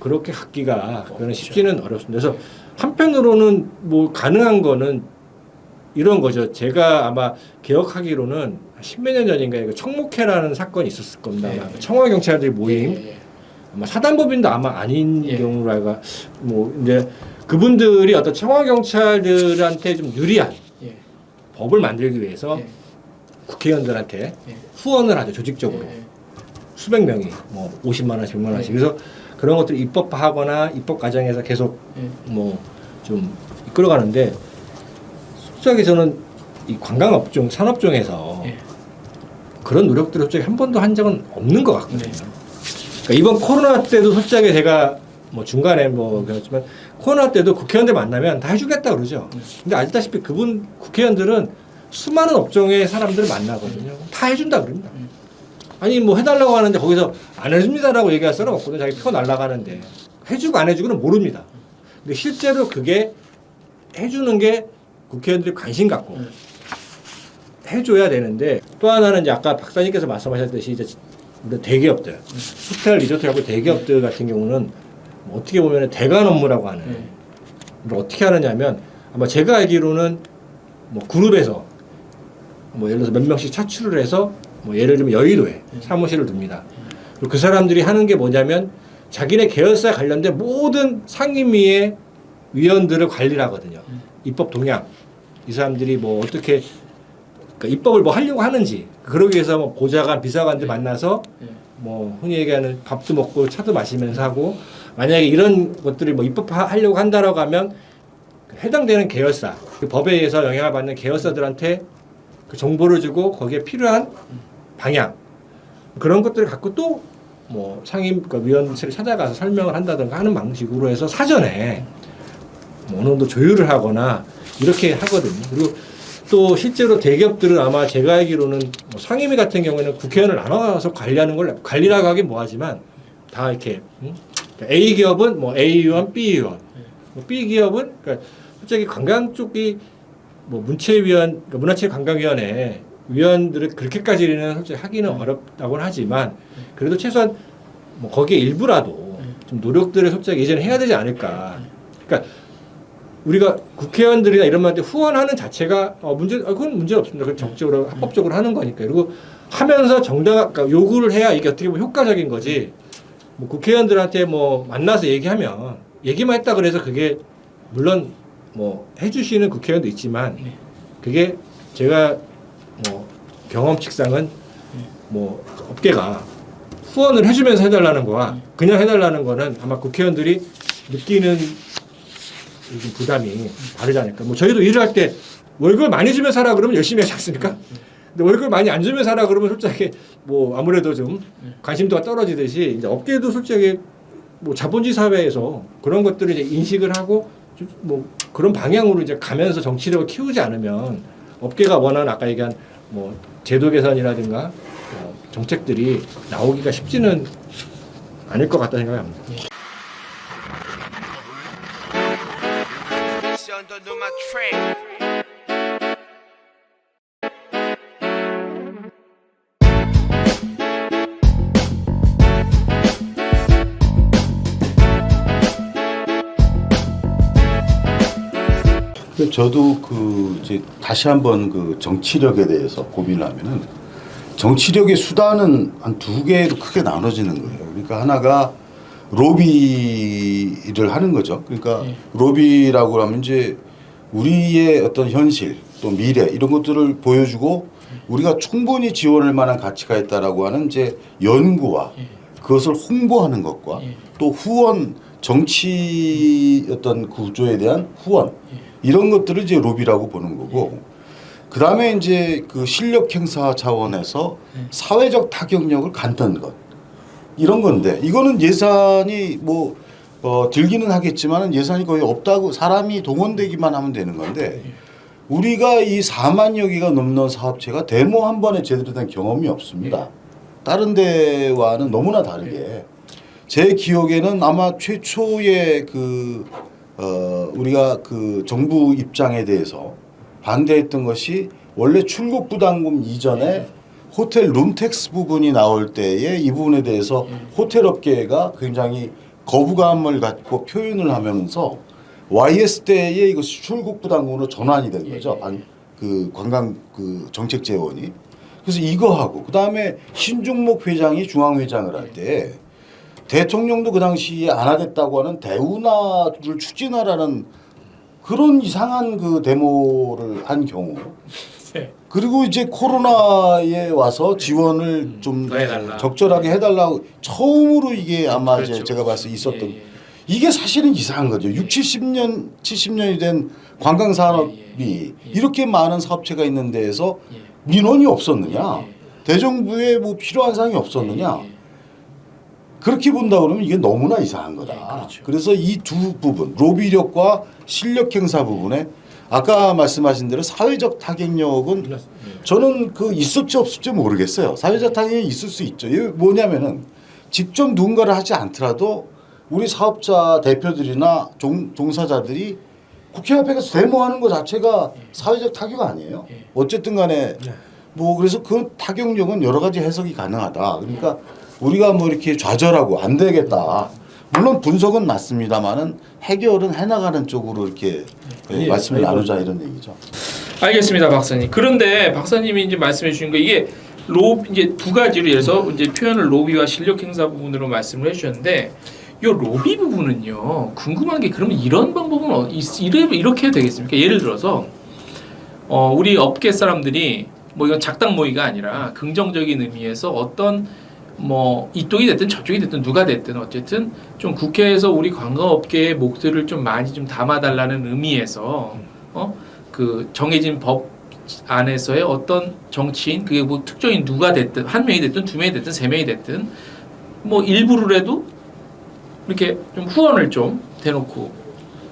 그렇게 갖기가 그거는 쉽지는 어렵습니다. 그래서 한편으로는 뭐 가능한 거는 이런 거죠. 제가 아마 기억하기로는 십몇 년 전인가 이거 청목회라는 사건이 있었을 겁니다. 예. 아마 청와 경찰들 모임 예. 아마 사단법인도 아마 아닌 예. 경우로 알고 뭐 이제 그분들이 어떤 청와 경찰들한테 좀 유리한 예. 법을 만들기 위해서 예. 국회의원들한테 예. 후원을 하죠. 조직적으로 예. 수백 명이 뭐 50만 원씩 100만 원씩 그래서 그런 것들을 입법화하거나 입법 과정에서 계속 예. 뭐 좀 이끌어가는데 솔직히 저는 이 관광업종 산업종에서 예. 그런 노력들을 솔직히 한 번도 한 적은 없는 것 같거든요. 네. 그러니까 이번 코로나 때도 솔직하게 제가 뭐 중간에 뭐 그렇지만 코로나 때도 국회의원들 만나면 다 해주겠다 그러죠. 근데 아시다시피 그분 국회의원들은 수많은 업종의 사람들을 만나거든요. 다 해준다 그럽니다. 아니 뭐 해달라고 하는데 거기서 안 해줍니다라고 얘기할 사람 없거든요. 자기 표 날라가는데 해주고 안 해주고는 모릅니다. 근데 실제로 그게 해주는 게 국회의원들이 관심 갖고 해줘야 되는데 또 하나는 이제 아까 박사님께서 말씀하셨듯이 이제 우리 대기업들 호텔 리조트하고 대기업들 같은 경우는 뭐 어떻게 보면 대관 업무라고 하는 걸 어떻게 하느냐면 아마 제가 알기로는 뭐 그룹에서 뭐 예를 들어서 몇 명씩 차출을 해서 뭐 예를 들면 여의도에 사무실을 둡니다. 그리고 그 사람들이 하는 게 뭐냐면 자기네 계열사에 관련된 모든 상임위의 위원들을 관리를 하거든요. 입법 동향 이 사람들이 뭐 어떻게 그러니까 입법을 뭐 하려고 하는지 그러기 위해서 뭐 보좌관 비서관들 만나서 뭐 흔히 얘기하는 밥도 먹고 차도 마시면서 하고 만약에 이런 것들이 뭐 입법하려고 한다라고 하면 해당되는 계열사 그 법에 의해서 영향을 받는 계열사들한테 그 정보를 주고 거기에 필요한 방향 그런 것들을 갖고 또 뭐 상임 그 위원실을 찾아가서 설명을 한다든가 하는 방식으로 해서 사전에 뭐 어느 정도 조율을 하거나 이렇게 하거든요. 그리고 또 실제로 대기업들은 아마 제가 알기로는 뭐 상임위 같은 경우에는 국회의원을 나눠서 관리하는 걸 관리라고 하긴 뭐하지만 다 이렇게 그러니까 A 기업은 뭐 A 의원, B 의원, 뭐 B 기업은 그러니까 솔직히 관광 쪽이 뭐 문체위원, 그러니까 문화체육관광위원회 위원들을 그렇게까지는 솔직히 하기는 어렵다고는 하지만 그래도 최소한 뭐 거기에 일부라도 좀 노력들을 솔직히 이제는 해야 되지 않을까. 그러니까 우리가 국회의원들이나 이런 분한테 후원하는 자체가 그건 문제 없습니다. 그건 적극적으로 합법적으로 하는 거니까. 그리고 하면서 그러니까 요구를 해야 이게 어떻게 보면 효과적인 거지. 뭐 국회의원들한테 뭐 만나서 얘기하면 얘기만 했다 그래서 그게 물론 뭐 해주시는 국회의원도 있지만 그게 제가 뭐 경험칙상은 뭐 업계가 후원을 해주면서 해달라는 거와 그냥 해달라는 거는 아마 국회의원들이 느끼는 좀 부담이 다르지 않을까. 뭐 저희도 일을 할 때 월급을 많이 주면서 하라 그러면 열심히 하지 않습니까? 근데 월급을 많이 안 주면서 하라 그러면 솔직히 뭐 아무래도 좀 관심도가 떨어지듯이 이제 업계도 솔직히 뭐 자본주의 사회에서 그런 것들을 이제 인식을 하고 뭐 그런 방향으로 이제 가면서 정치력을 키우지 않으면 업계가 원하는 아까 얘기한 뭐 제도 개선이라든가 정책들이 나오기가 쉽지는 않을 것 같다는 생각이 합니다. under my track. 저도 그 이제 다시 한번 그 정치력에 대해서 고민을 하면은 정치력의 수단은 한 두 개로 크게 나눠지는 거예요. 그러니까 하나가 로비를 하는 거죠. 그러니까 로비라고 하면 이제 우리의 어떤 현실 또 미래 이런 것들을 보여주고 우리가 충분히 지원할 만한 가치가 있다라고 하는 이제 연구와 그것을 홍보하는 것과 또 후원 정치 어떤 구조에 대한 후원 이런 것들을 이제 로비라고 보는 거고 그 다음에 이제 그 실력 행사 차원에서 사회적 타격력을 갖는 것 이런 건데 이거는 예산이 뭐 들기는 하겠지만 예산이 거의 없다고 사람이 동원되기만 하면 되는 건데 우리가 이 4만여 개가 넘는 사업체가 데모 한 번에 제대로 된 경험이 없습니다. 다른 데와는 너무나 다르게 제 기억에는 아마 최초의 우리가 그 정부 입장에 대해서 반대했던 것이 원래 출국 부담금 이전에 호텔 룸택스 부분이 나올 때에 이 부분에 대해서 호텔 업계가 굉장히 거부감을 갖고 표현을 하면서 YS 때에 이것이 출국 부담금으로 전환이 된 거죠. 그 관광 그 정책 재원이. 그래서 이거 하고 그 다음에 신중목 회장이 중앙회장을 할 때 대통령도 그 당시에 안 하겠다고 하는 대운하를 추진하라는 그런 이상한 그 데모를 한 경우. 그리고 이제 코로나에 와서 지원을 좀 적절하게 해달라고 처음으로 이게 아마 그렇죠. 제가 봤을 때 있었던 이게 사실은 이상한 거죠. 70년이 된 관광산업이 이렇게 많은 사업체가 있는 데에서 민원이 없었느냐? 대정부에 뭐 필요한 사항이 없었느냐? 그렇게 본다 그러면 이게 너무나 이상한 거다. 그렇죠. 그래서 이 두 부분 로비력과 실력 행사 부분에 아까 말씀하신 대로 사회적 타격력은 저는 그 있을지 없을지 모르겠어요. 사회적 타격이 있을 수 있죠. 이게 뭐냐면은 직접 누군가를 하지 않더라도 우리 사업자 대표들이나 종사자들이 국회 앞에 가서 데모하는 것 자체가 사회적 타격 아니에요. 어쨌든 간에 뭐 그래서 그 타격력은 여러 가지 해석이 가능하다. 그러니까 우리가 뭐 이렇게 좌절하고 안 되겠다. 물론 분석은 맞습니다만은 해결은 해나가는 쪽으로 이렇게 말씀을 나누자 이런 얘기죠. 알겠습니다, 박사님. 그런데 박사님이 이제 말씀해 주신 거 이게 이제 두 가지로 예를 들어서 이제 표현을 로비와 실력 행사 부분으로 말씀을 해주셨는데 이 로비 부분은요 궁금한 게 그러면 이런 방법은 이렇게 해도 되겠습니까? 예를 들어서 우리 업계 사람들이 뭐 이건 작당 모의가 아니라 긍정적인 의미에서 어떤 뭐 이쪽이 됐든 저쪽이 됐든 누가 됐든 어쨌든 좀 국회에서 우리 관광업계의 목소리를 좀 많이 좀 담아달라는 의미에서 그 정해진 법 안에서의 어떤 정치인 그게 뭐 특정인 누가 됐든 한 명이 됐든 두 명이 됐든 세 명이 됐든 뭐 일부러라도 이렇게 좀 후원을 좀 대놓고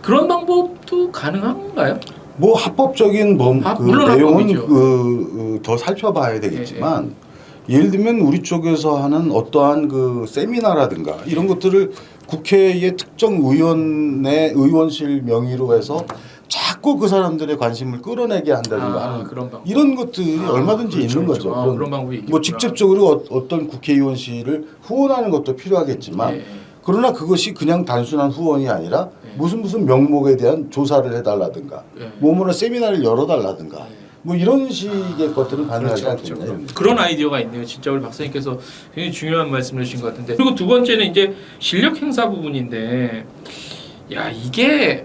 그런 방법도 가능한가요? 뭐 합법적인 그 물론 내용은 합법이죠. 더 살펴봐야 되겠지만 예를 들면 우리 쪽에서 하는 어떠한 그 세미나라든가 이런 것들을 국회의 특정 의원실 명의로 해서 자꾸 그 사람들의 관심을 끌어내게 한다든가 하는 그런 방법. 이런 것들이 얼마든지 그렇죠, 있는 그렇죠. 거죠. 그런 방법이 있겠구나. 뭐 직접적으로 어떤 국회의원실을 후원하는 것도 필요하겠지만 그러나 그것이 그냥 단순한 후원이 아니라 무슨 명목에 대한 조사를 해달라든가 뭐뭐나 세미나를 열어달라든가 뭐 이런 식의 것들은 가능하지 않겠나요? 그렇죠. 그런 아이디어가 있네요. 진짜 우리 박사님께서 굉장히 중요한 말씀을 해주신 것 같은데 그리고 두 번째는 이제 실력 행사 부분인데 야 이게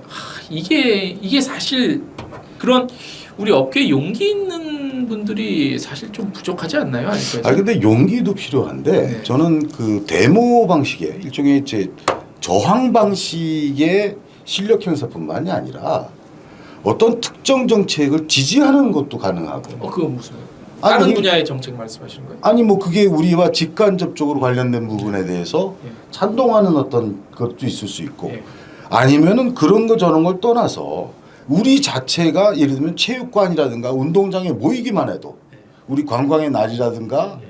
사실 그런 우리 업계에 용기 있는 분들이 사실 좀 부족하지 않나요? 아직까지? 근데 용기도 필요한데 저는 그 데모 방식의 일종의 이제 저항 방식의 실력 행사뿐만이 아니라 어떤 특정 정책을 지지하는 것도 가능하고. 그건 무슨 다른 아니, 분야의 정책 말씀하시는 거예요? 아니 뭐 그게 우리와 직간접적으로 관련된 부분에 대해서 찬동하는 어떤 것도 있을 수 있고 아니면은 그런 거 저런 걸 떠나서 우리 자체가 예를 들면 체육관이라든가 운동장에 모이기만 해도 우리 관광의 날이라든가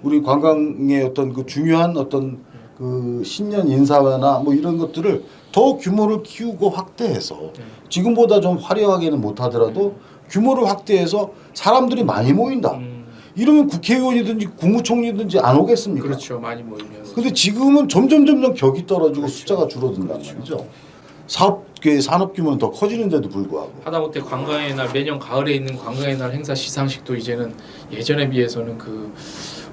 우리 관광의 어떤 그 중요한 어떤 그 신년 인사나 뭐 이런 것들을 더 규모를 키우고 확대해서 지금보다 좀 화려하게는 못하더라도 규모를 확대해서 사람들이 많이 모인다. 이러면 국회의원이든지 국무총리든지 안 오겠습니까? 그렇죠. 많이 모이면. 근데 지금은 점점 격이 떨어지고 그렇죠. 숫자가 줄어든단 말이죠. 산업 규모는 더 커지는데도 불구하고. 하다못해 관광의 날 매년 가을에 있는 관광의 날 행사 시상식도 이제는 예전에 비해서는 그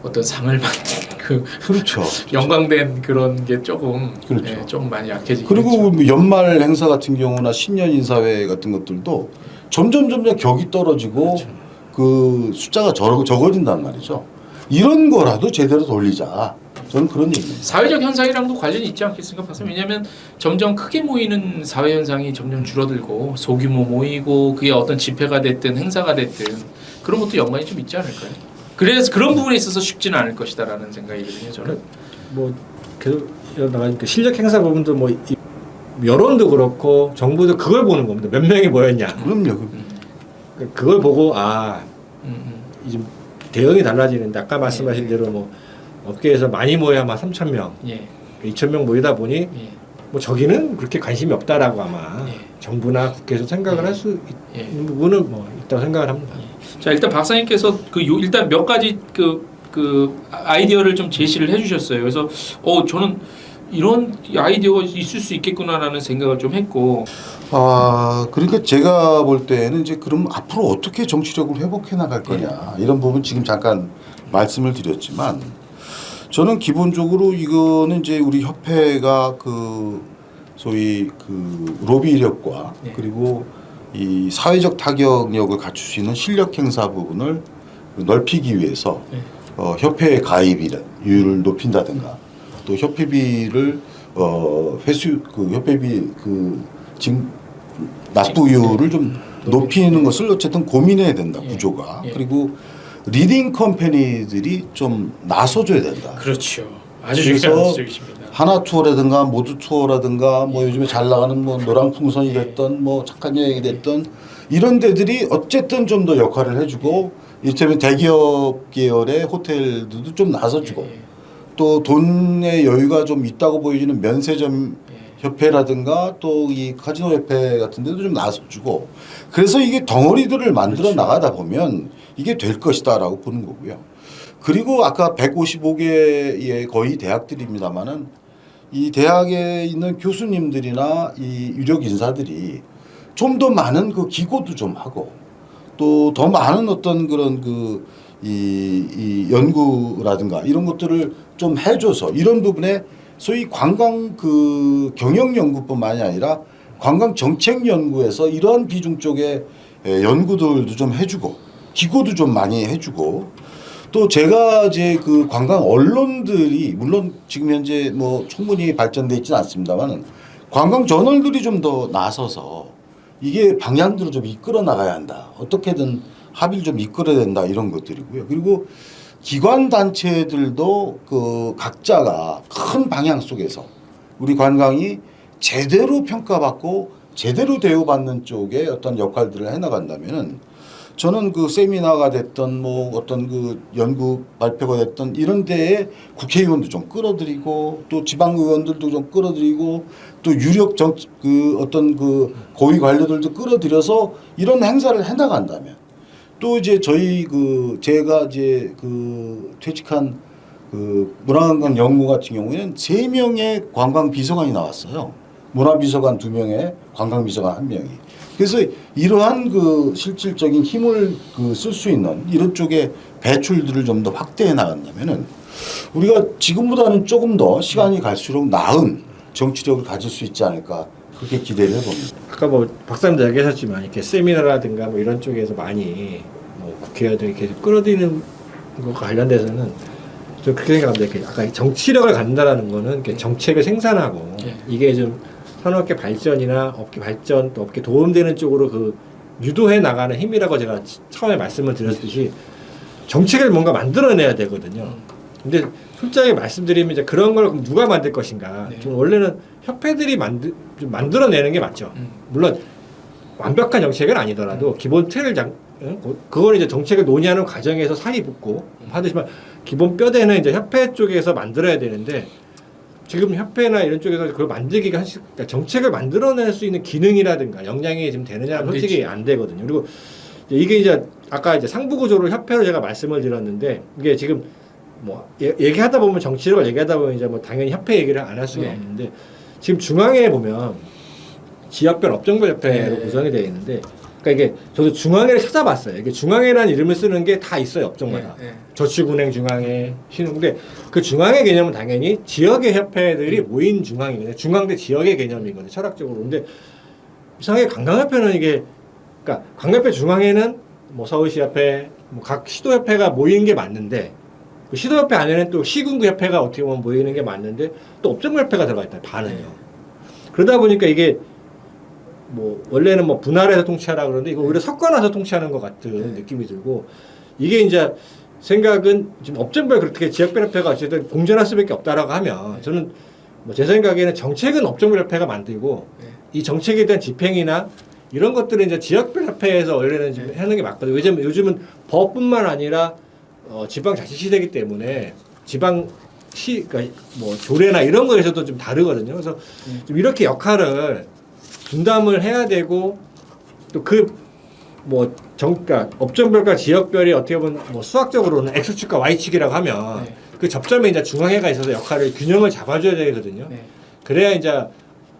어떤 상을 받는 그 그렇죠. 영광된 그런 게 조금 그렇죠. 예, 조금 많이 약해지고 그리고 뭐 연말 행사 같은 경우나 신년 인사회 같은 것들도 점점 격이 떨어지고 그렇죠. 그 숫자가 적어진단 말이죠. 이런 거라도 제대로 돌리자. 저는 그런 얘기입니다. 사회적 현상이랑도 관련이 있지 않겠습니까? 봤어요. 왜냐하면 점점 크게 모이는 사회 현상이 점점 줄어들고 소규모 모이고 그게 어떤 집회가 됐든 행사가 됐든 그런 것도 연관이 좀 있지 않을까요? 그래서 그런 부분에 있어서 쉽지는 않을 것이다라는 생각이거든요. 저는. 뭐 계속 이러다가 그 실력 행사 부분도 뭐 여론도 그렇고 정부도 그걸 보는 겁니다. 몇 명이 모였냐. 그럼요. 그걸 보고 이제 대응이 달라지는데 아까 말씀하신 대로 뭐 업계에서 많이 모여야 아마 3,000명, 예. 2,000명 모이다 보니 예. 뭐 저기는 그렇게 관심이 없다라고 아마 예. 정부나 국회에서 생각을 할 수 예. 있는 부분은 뭐 있다고 생각을 합니다. 자 일단 박사님께서 일단 몇 가지 그 아이디어를 좀 제시를 해주셨어요. 그래서 저는 이런 아이디어가 있을 수 있겠구나라는 생각을 좀 했고. 그러니까 제가 볼 때는 이제 그럼 앞으로 어떻게 정치력을 회복해 나갈 거냐 이런 부분 지금 잠깐 말씀을 드렸지만 저는 기본적으로 이거는 이제 우리 협회가 그 소위 그 로비력과 네. 그리고 이 사회적 타격력을 갖출 수 있는 실력 행사 부분을 넓히기 위해서 네. 협회 가입률을 높인다든가 또 협회비를 회수 그 협회비 그 지금 납부율을 좀 높이는 것을 어쨌든 고민해야 된다 예. 구조가 예. 그리고 리딩 컴퍼니들이 좀 나서줘야 된다. 그렇죠. 아주 그래서 중요한 지적이십니다. 하나 투어라든가 모두 투어라든가 뭐 요즘에 잘 나가는 뭐 노랑풍선이 됐던 뭐 착한 여행이 됐던 이런 데들이 어쨌든 좀 더 역할을 해주고 이를테면 대기업 계열의 호텔들도 좀 나서주고 예. 또 돈의 여유가 좀 있다고 보여지는 면세점 예. 협회라든가 또 이 카지노 협회 같은 데도 좀 나서주고 그래서 이게 덩어리들을 만들어 그렇죠. 나가다 보면 이게 될 것이다라고 보는 거고요. 그리고 아까 155개의 거의 대학들입니다만은 이 대학에 있는 교수님들이나 이 유력 인사들이 좀 더 많은 그 기고도 좀 하고 또 더 많은 어떤 그런 이 연구라든가 이런 것들을 좀 해줘서 이런 부분에 소위 관광 그 경영 연구뿐만이 아니라 관광 정책 연구에서 이러한 비중 쪽에 연구들도 좀 해주고 기고도 좀 많이 해주고 또 제가 이제 그 관광 언론들이 물론 지금 현재 뭐 충분히 발전돼 있지는 않습니다만은 관광 저널들이 좀 더 나서서 이게 방향들을 좀 이끌어 나가야 한다. 어떻게든 합의를 좀 이끌어야 된다 이런 것들이고요. 그리고 기관 단체들도 그 각자가 큰 방향 속에서 우리 관광이 제대로 평가받고 제대로 대우받는 쪽에 어떤 역할들을 해나간다면은 저는 그 세미나가 됐던 뭐 어떤 그 연구 발표가 됐던 이런 데에 국회의원도 좀 끌어들이고 또 지방의원들도 좀 끌어들이고 또 유력 그 어떤 그 고위 관료들도 끌어들여서 이런 행사를 해나간다면 또 이제 저희 그 제가 이제 그 퇴직한 그 문화관광 연구 같은 경우에는 3명의 관광 비서관이 나왔어요. 문화비서관 2명에 관광비서관 1명이. 그래서 이러한 그 실질적인 힘을 그 쓸 수 있는 이런 쪽에 배출들을 좀 더 확대해 나간다면은 우리가 지금보다는 조금 더 시간이 갈수록 나은 정치력을 가질 수 있지 않을까 그렇게 기대를 해봅니다. 아까 뭐 박사님도 얘기하셨지만 이렇게 세미나라든가 뭐 이런 쪽에서 많이 뭐 국회의원들이 계속 끌어들이는 것과 관련돼서는 좀 그렇게 생각합니다. 이렇게 아까 정치력을 갖는다라는 거는 이렇게 정책을 생산하고 이게 좀 산업계 발전이나 업계 발전 또 업계 도움되는 쪽으로 그 유도해 나가는 힘이라고 제가 처음에 말씀을 드렸듯이 정책을 뭔가 만들어내야 되거든요. 근데 솔직하게 말씀드리면 이제 그런 걸 그럼 누가 만들 것인가? 네. 좀 원래는 협회들이 좀 만들어내는 게 맞죠. 물론 완벽한 정책은 아니더라도 기본 틀을 그거는 이제 정책을 논의하는 과정에서 살이 붙고 하듯이만 기본 뼈대는 이제 협회 쪽에서 만들어야 되는데 지금 협회나 이런 쪽에서 그걸 만들기가 그러니까 정책을 만들어낼 수 있는 기능이라든가 역량이 지금 되느냐는 안 솔직히 되지. 안 되거든요. 그리고 이게 이제 아까 이제 상부 구조를 협회로 제가 말씀을 드렸는데 이게 지금 뭐 얘기하다 보면 정치력을 얘기하다 보면 이제 뭐 당연히 협회 얘기를 안 할 수가 네. 없는데 지금 중앙에 보면 지역별 업종별 협회로 네. 구성이 되어 있는데 그러니까 이게 저도 중앙회를 찾아봤어요. 이게 중앙회라는 이름을 쓰는 게 다 있어요 업종마다. 네, 네. 저축은행 중앙회, 신흥근데 그 중앙회 개념은 당연히 지역의 협회들이 모인 중앙이거든요. 중앙대 지역의 개념이거든요. 철학적으로. 근데 이상하게 관광협회는 이게 그러니까 관광협회 중앙회는 뭐 서울시협회, 뭐 각 시도협회가 모이는 게 맞는데 그 시도협회 안에는 또 시군구협회가 어떻게 보면 모이는 게 맞는데 또 업종협회가 들어가 있다. 반은요. 그러다 보니까 이게 뭐 원래는 뭐 분할해서 통치하라 그러는데 이거 오히려 섞어놔서 통치하는 것 같은 느낌이 들고 이게 이제 생각은 지금 업종별 그렇게 지역별 협회가 어쨌든 공존할 수밖에 없다라고 하면 저는 뭐 제 생각에는 정책은 업종별 협회가 만들고 이 정책에 대한 집행이나 이런 것들은 이제 지역별 협회에서 원래는 지금 하는 게 맞거든요. 왜냐면 요즘은 법뿐만 아니라 지방자치시대이기 때문에 지방시 그러니까 뭐 조례나 이런 거에서도 좀 다르거든요. 그래서 좀 이렇게 역할을 분담을 해야 되고 또 그러니까 업종별과 지역별이 어떻게 보면 뭐 수학적으로는 X축과 Y축이라고 하면 네. 그 접점에 이제 중앙회가 있어서 역할을 균형을 잡아줘야 되거든요. 네. 그래야 이제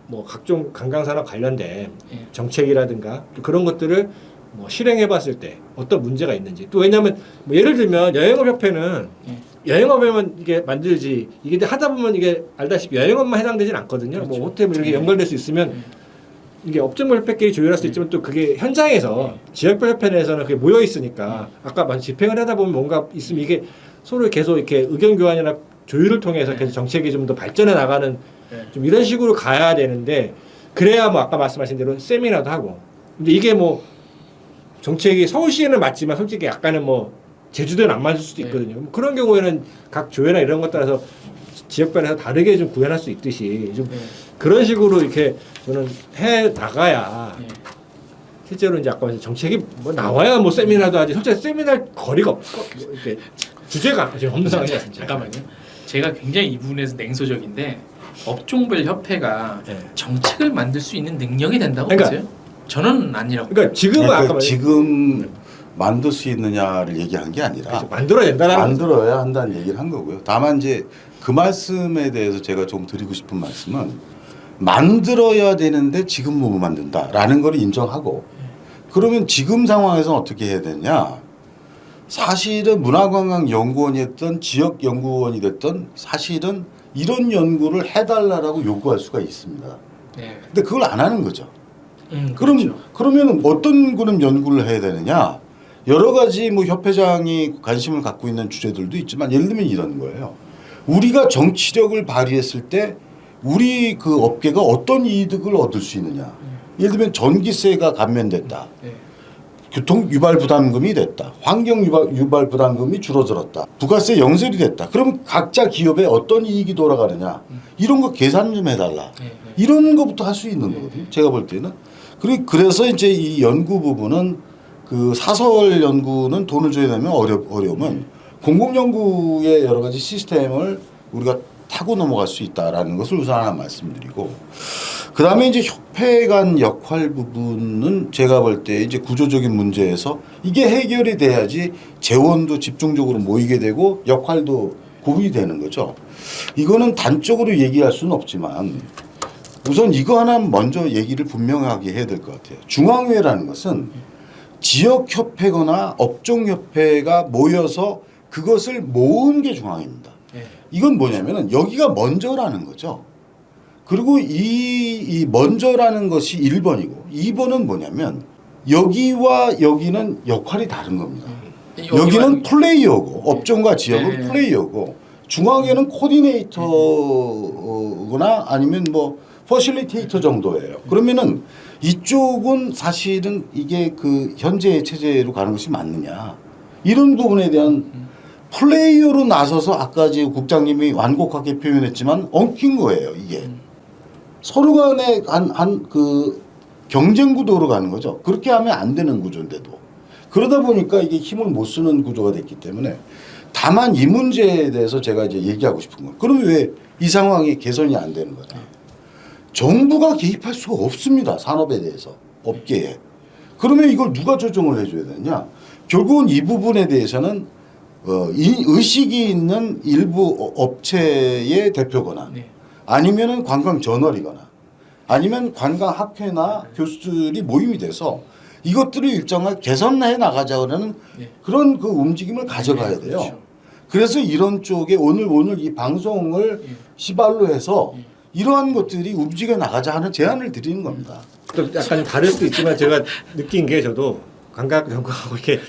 뭐 각종 관광산업 관련된 네. 정책이라든가 또 그런 것들을 뭐 실행해봤을 때 어떤 문제가 있는지 또 왜냐하면 뭐 예를 들면 여행업협회는 네. 여행업에만 이게 만들지 이게 하다 보면 이게 알다시피 여행업만 해당되진 않거든요. 그렇죠. 뭐 호텔 뭐 이렇게 네. 연결될 수 있으면 이게 업종별 협회끼리 조율할 수 있지만 또 그게 현장에서 지역별 협회 내에서는 그게 모여 있으니까 아까 만 집행을 하다 보면 뭔가 있으면 이게 서로 계속 이렇게 의견 교환이나 조율을 통해서 계속 정책이 좀 더 발전해 나가는 좀 이런 식으로 가야 되는데 그래야 뭐 아까 말씀하신 대로 세미나도 하고 근데 이게 뭐 정책이 서울시에는 맞지만 솔직히 약간은 뭐 제주도는 안 맞을 수도 있거든요. 뭐 그런 경우에는 각 조회나 이런 것 따라서 지역별에서 다르게 좀 구현할 수 있듯이 좀 그런 식으로 이렇게 저는 해 나가야 실제로 이제 아까 말씀 정책이 뭐 나와야 뭐 세미나도 하지 솔직히 세미나 거리가 없고 뭐 이렇게 주제가 지금 없는 상황이 같습니다. 잠깐만요. 제가 굉장히 이 부분에서 냉소적인데 업종별 협회가 네. 정책을 만들 수 있는 능력이 된다고 그러니까- 보세요? 저는 아니라고. 그러니까 지금은 아까 그러니까 지금 만들 수 있느냐를 얘기한 게 아니라 그렇죠. 만들어야 된다는 만들어야 한다는 얘기를 한 거고요. 다만 이제 그 말씀에 대해서 제가 좀 드리고 싶은 말씀은 만들어야 되는데 지금 못 만든다라는 걸 인정하고 그러면 지금 상황에서는 어떻게 해야 되냐? 사실은 문화관광연구원이 됐든 지역연구원이 됐든 사실은 이런 연구를 해달라고 요구할 수가 있습니다. 네. 근데 그걸 안 하는 거죠. 그렇죠. 그러면 어떤 그런 연구를 해야 되느냐? 여러 가지 뭐 협회장이 관심을 갖고 있는 주제들도 있지만 예를 들면 이런 거예요. 우리가 정치력을 발휘했을 때 우리 그 업계가 어떤 이득을 얻을 수 있느냐? 예를 들면 전기세가 감면됐다. 네. 교통 유발 부담금이 됐다. 환경 유발 부담금이 줄어들었다. 부가세 영설이 됐다. 그럼 각자 기업에 어떤 이익이 돌아가느냐? 이런 거 계산 좀 해달라. 네. 이런 것부터 할 수 있는 거거든요. 제가 볼 때는. 그래서 이제 이 연구 부분은 그 사설 연구는 돈을 줘야 되면 어려우면 공공연구의 여러 가지 시스템을 우리가 타고 넘어갈 수 있다라는 것을 우선 하나 말씀드리고 그 다음에 이제 협회 간 역할 부분은 제가 볼 때 이제 구조적인 문제에서 이게 해결이 돼야지 재원도 집중적으로 모이게 되고 역할도 구분이 되는 거죠. 이거는 단적으로 얘기할 수는 없지만 우선 이거 하나 먼저 얘기를 분명하게 해야 될 것 같아요. 중앙회라는 것은 지역협회거나 업종협회가 모여서 그것을 모은 게 중앙회입니다. 네. 이건 뭐냐면은 여기가 먼저라는 거죠. 그리고 이 먼저라는 것이 1번이고 2번은 뭐냐면 여기와 여기는 역할이 다른 겁니다. 여기는 플레이어고 업종과 지역은 네. 플레이어고 중앙에는 코디네이터거나 아니면 뭐 퍼실리테이터 정도예요. 그러면은 이쪽은 사실은 이게 그 현재 체제로 가는 것이 맞느냐 이런 부분에 대한 플레이어로 나서서 아까 지금 국장님이 완곡하게 표현했지만 엉킨 거예요 이게. 서로 간에 그 경쟁 구도로 가는 거죠. 그렇게 하면 안 되는 구조인데도. 그러다 보니까 이게 힘을 못 쓰는 구조가 됐기 때문에 다만 이 문제에 대해서 제가 이제 얘기하고 싶은 건 그러면 왜 이 상황이 개선이 안 되는 거냐? 정부가 개입할 수가 없습니다. 산업에 대해서 업계에. 그러면 이걸 누가 조정을 해줘야 되냐? 결국은 이 부분에 대해서는 이 의식이 있는 일부 업체의 대표거나 네. 아니면은 관광 저널이거나 아니면 관광 학회나 교수들이 모임이 돼서 이것들을 일정하게 개선해 나가자는 네. 그런 그 움직임을 가져가야 네, 돼요. 그렇죠. 그래서 이런 쪽에 오늘 이 방송을 시발로 해서 이러한 것들이 움직여 나가자 하는 제안을 드리는 겁니다. 또 약간 다를 수도 있지만 제가 느낀 게 저도 관광정보하고 이렇게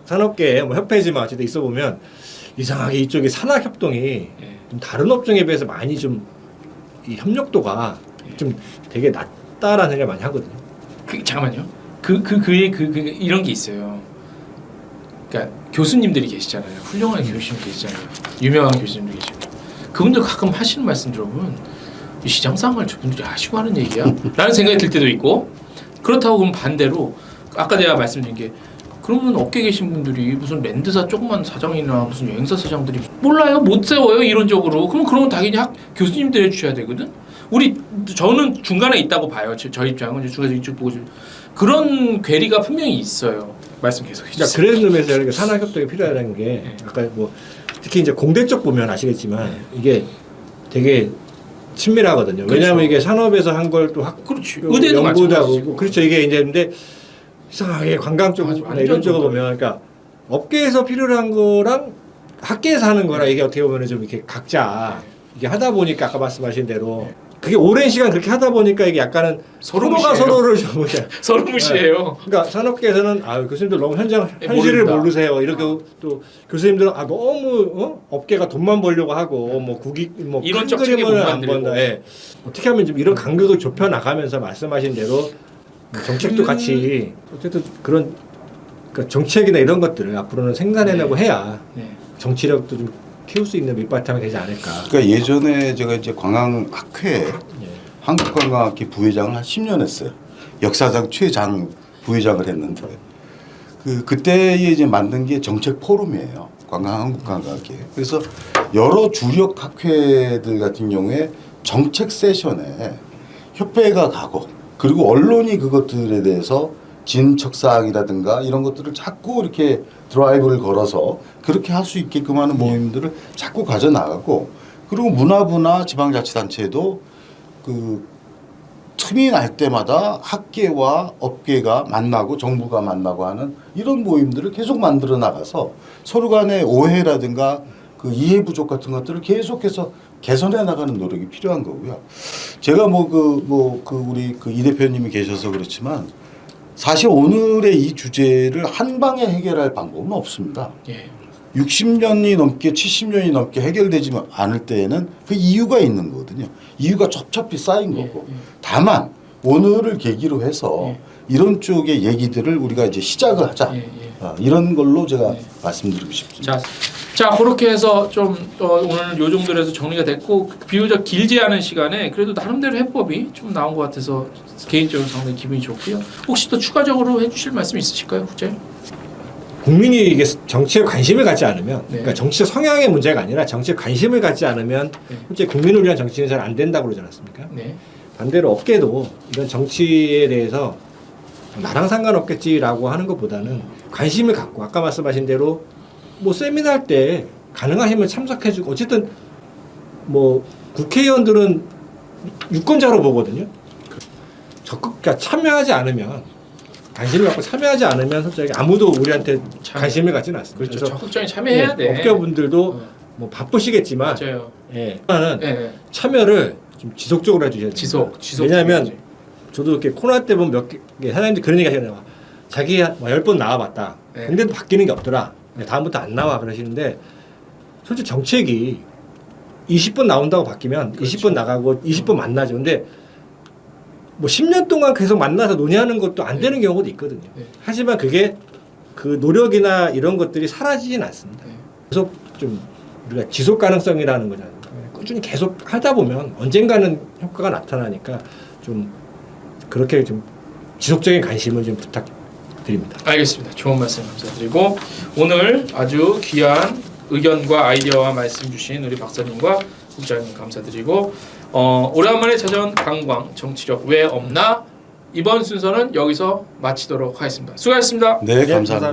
산업계 뭐 협회지만 어쨌든 있어 보면 이상하게 이쪽에 산학협동이 좀 다른 업종에 비해서 많이 좀 이 협력도가 좀 되게 낮다라는 생각을 많이 하거든요. 잠깐만요. 이런 게 있어요. 그러니까 교수님들이 계시잖아요. 훌륭한 교수님 계시잖아요. 유명한 교수님들 계시고 그분들 가끔 하시는 말씀 들어보면 이 시장 상황을 저분들이 아시고 하는 얘기야? 라는 생각이 들 때도 있고 그렇다고 그럼 반대로 아까 내가 말씀드린 게 그러면 업계 계신 분들이 무슨 랜드사 조그만 사장이나 무슨 여행사 사장들이 몰라요? 못 세워요? 이론적으로. 그럼 그런 건 당연히 교수님들이 해주셔야 되거든? 저는 중간에 있다고 봐요. 저 입장은 중간에서 이쪽 보고 그런 괴리가 분명히 있어요. 말씀 계속 해주세요. 그런 의미에서 이렇게 산학협동이 필요하다는 게 아까 뭐 특히 이제 공대 쪽 보면 아시겠지만 이게 되게 친밀하거든요. 그렇죠. 왜냐하면 이게 산업에서 한 걸 또 그렇지. 의대도 연구도 마찬가지고. 하고 그렇죠. 이게 이제 근데 이상하게 관광 쪽이나 이런 쪽을 보면 그러니까 업계에서 필요한 거랑 학계에서 하는 거랑 이게 어떻게 보면 좀 이렇게 각자 이게 하다 보니까 아까 말씀하신 대로 그게 오랜 시간 그렇게 하다 보니까 이게 약간은 서로 서로가 무시해요. 서로를 좀 서로 무시해요. 그러니까 산업계에서는 교수님들 너무 현실을 모른다. 모르세요. 이렇게 또 교수님들은 너무 업계가 돈만 벌려고 하고 뭐 이론적 큰 체계 못 그림을 안 만들고. 본다. 예. 어떻게 하면 좀 이런 간극을 좁혀 나가면서 말씀하신 대로 정책도 같이 어쨌든 그런 그러니까 정책이나 이런 것들을 앞으로는 생산해내고 해야 네. 정치력도 좀 키울 수 있는 밑바탕이 되지 않을까. 그러니까 예전에 제가 이제 관광학회 예. 한국관광학회 부회장을 한 10년 했어요. 역사상 최장 부회장을 했는데 그때 이제 만든 게 정책 포럼이에요. 한국관광학회. 그래서 여러 주력 학회들 같은 경우에 정책 세션에 협회가 가고 그리고 언론이 그것들에 대해서 진척사항이라든가 이런 것들을 자꾸 이렇게 드라이브를 걸어서 그렇게 할 수 있게끔 하는 모임들을 자꾸 가져나가고 그리고 문화부나 지방자치단체도 그 틈이 날 때마다 학계와 업계가 만나고 정부가 만나고 하는 이런 모임들을 계속 만들어 나가서 서로 간의 오해라든가 그 이해 부족 같은 것들을 계속해서 개선해 나가는 노력이 필요한 거고요. 제가 우리 이 대표님이 계셔서 그렇지만 사실 오늘의 이 주제를 한 방에 해결할 방법은 없습니다. 예. 60년이 넘게 70년이 넘게 해결되지 않을 때에는 그 이유가 있는 거거든요. 이유가 첩첩히 쌓인 거고. 다만 오늘을 계기로 해서 이런 쪽의 얘기들을 우리가 이제 시작을 하자. 이런 걸로 제가 말씀드리고 싶습니다. 자 그렇게 해서 좀 오늘 요 정도로 해서 정리가 됐고 비교적 길지 않은 시간에 그래도 나름대로 해법이 좀 나온 것 같아서 개인적으로 상당히 기분이 좋고요. 혹시 또 추가적으로 해주실 말씀 있으실까요, 국장님? 국민이 이게 정치에 관심을 갖지 않으면, 네. 그러니까 정치적 성향의 문제가 아니라 정치에 관심을 갖지 않으면, 실제 국민을 위한 정치는 잘 안 된다고 그러지 않았습니까? 네. 반대로 업계도 이런 정치에 대해서 나랑 상관없겠지라고 하는 것보다는 관심을 갖고 아까 말씀하신 대로 뭐 세미나 할 때 가능하시면 참석해주고 어쨌든 뭐 국회의원들은 유권자로 보거든요. 적극 그러니까 참여하지 않으면 관심을 갖고 참여하지 않으면 솔직히 아무도 우리한테 관심을 갖지는 않습니다. 그렇죠. 적극적인 참여해야 돼. 업계분들도 뭐 바쁘시겠지만 맞아요. 나는 네. 참여를 좀 지속적으로 해주셔야 돼요. 지속. 왜냐하면 저도 이렇게 코로나 때 보면 몇 개 사장님들 그런 얘기 하시잖아요. 자기 10번 나와봤다. 네. 근데도 바뀌는 게 없더라. 다음부터 안 나와 그러시는데 솔직히 정책이 20번 나온다고 바뀌면 그렇죠. 20번 나가고 20번 만나죠. 근데 뭐 10년 동안 계속 만나서 논의하는 것도 안 되는 경우도 있거든요. 네. 하지만 그게 그 노력이나 이런 것들이 사라지진 않습니다. 네. 계속 좀 우리가 지속 가능성이라는 거잖아요. 꾸준히 계속 하다 보면 언젠가는 효과가 나타나니까 좀 그렇게 좀 지속적인 관심을 좀 부탁드립니다. 드립니다. 알겠습니다. 좋은 말씀 감사드리고 오늘 아주 귀한 의견과 아이디어와 말씀 주신 우리 박사님과 국장님 감사드리고 오래간만에 찾아온 강광 정치력 왜 없나 이번 순서는 여기서 마치도록 하겠습니다. 수고하셨습니다. 네, 감사합니다.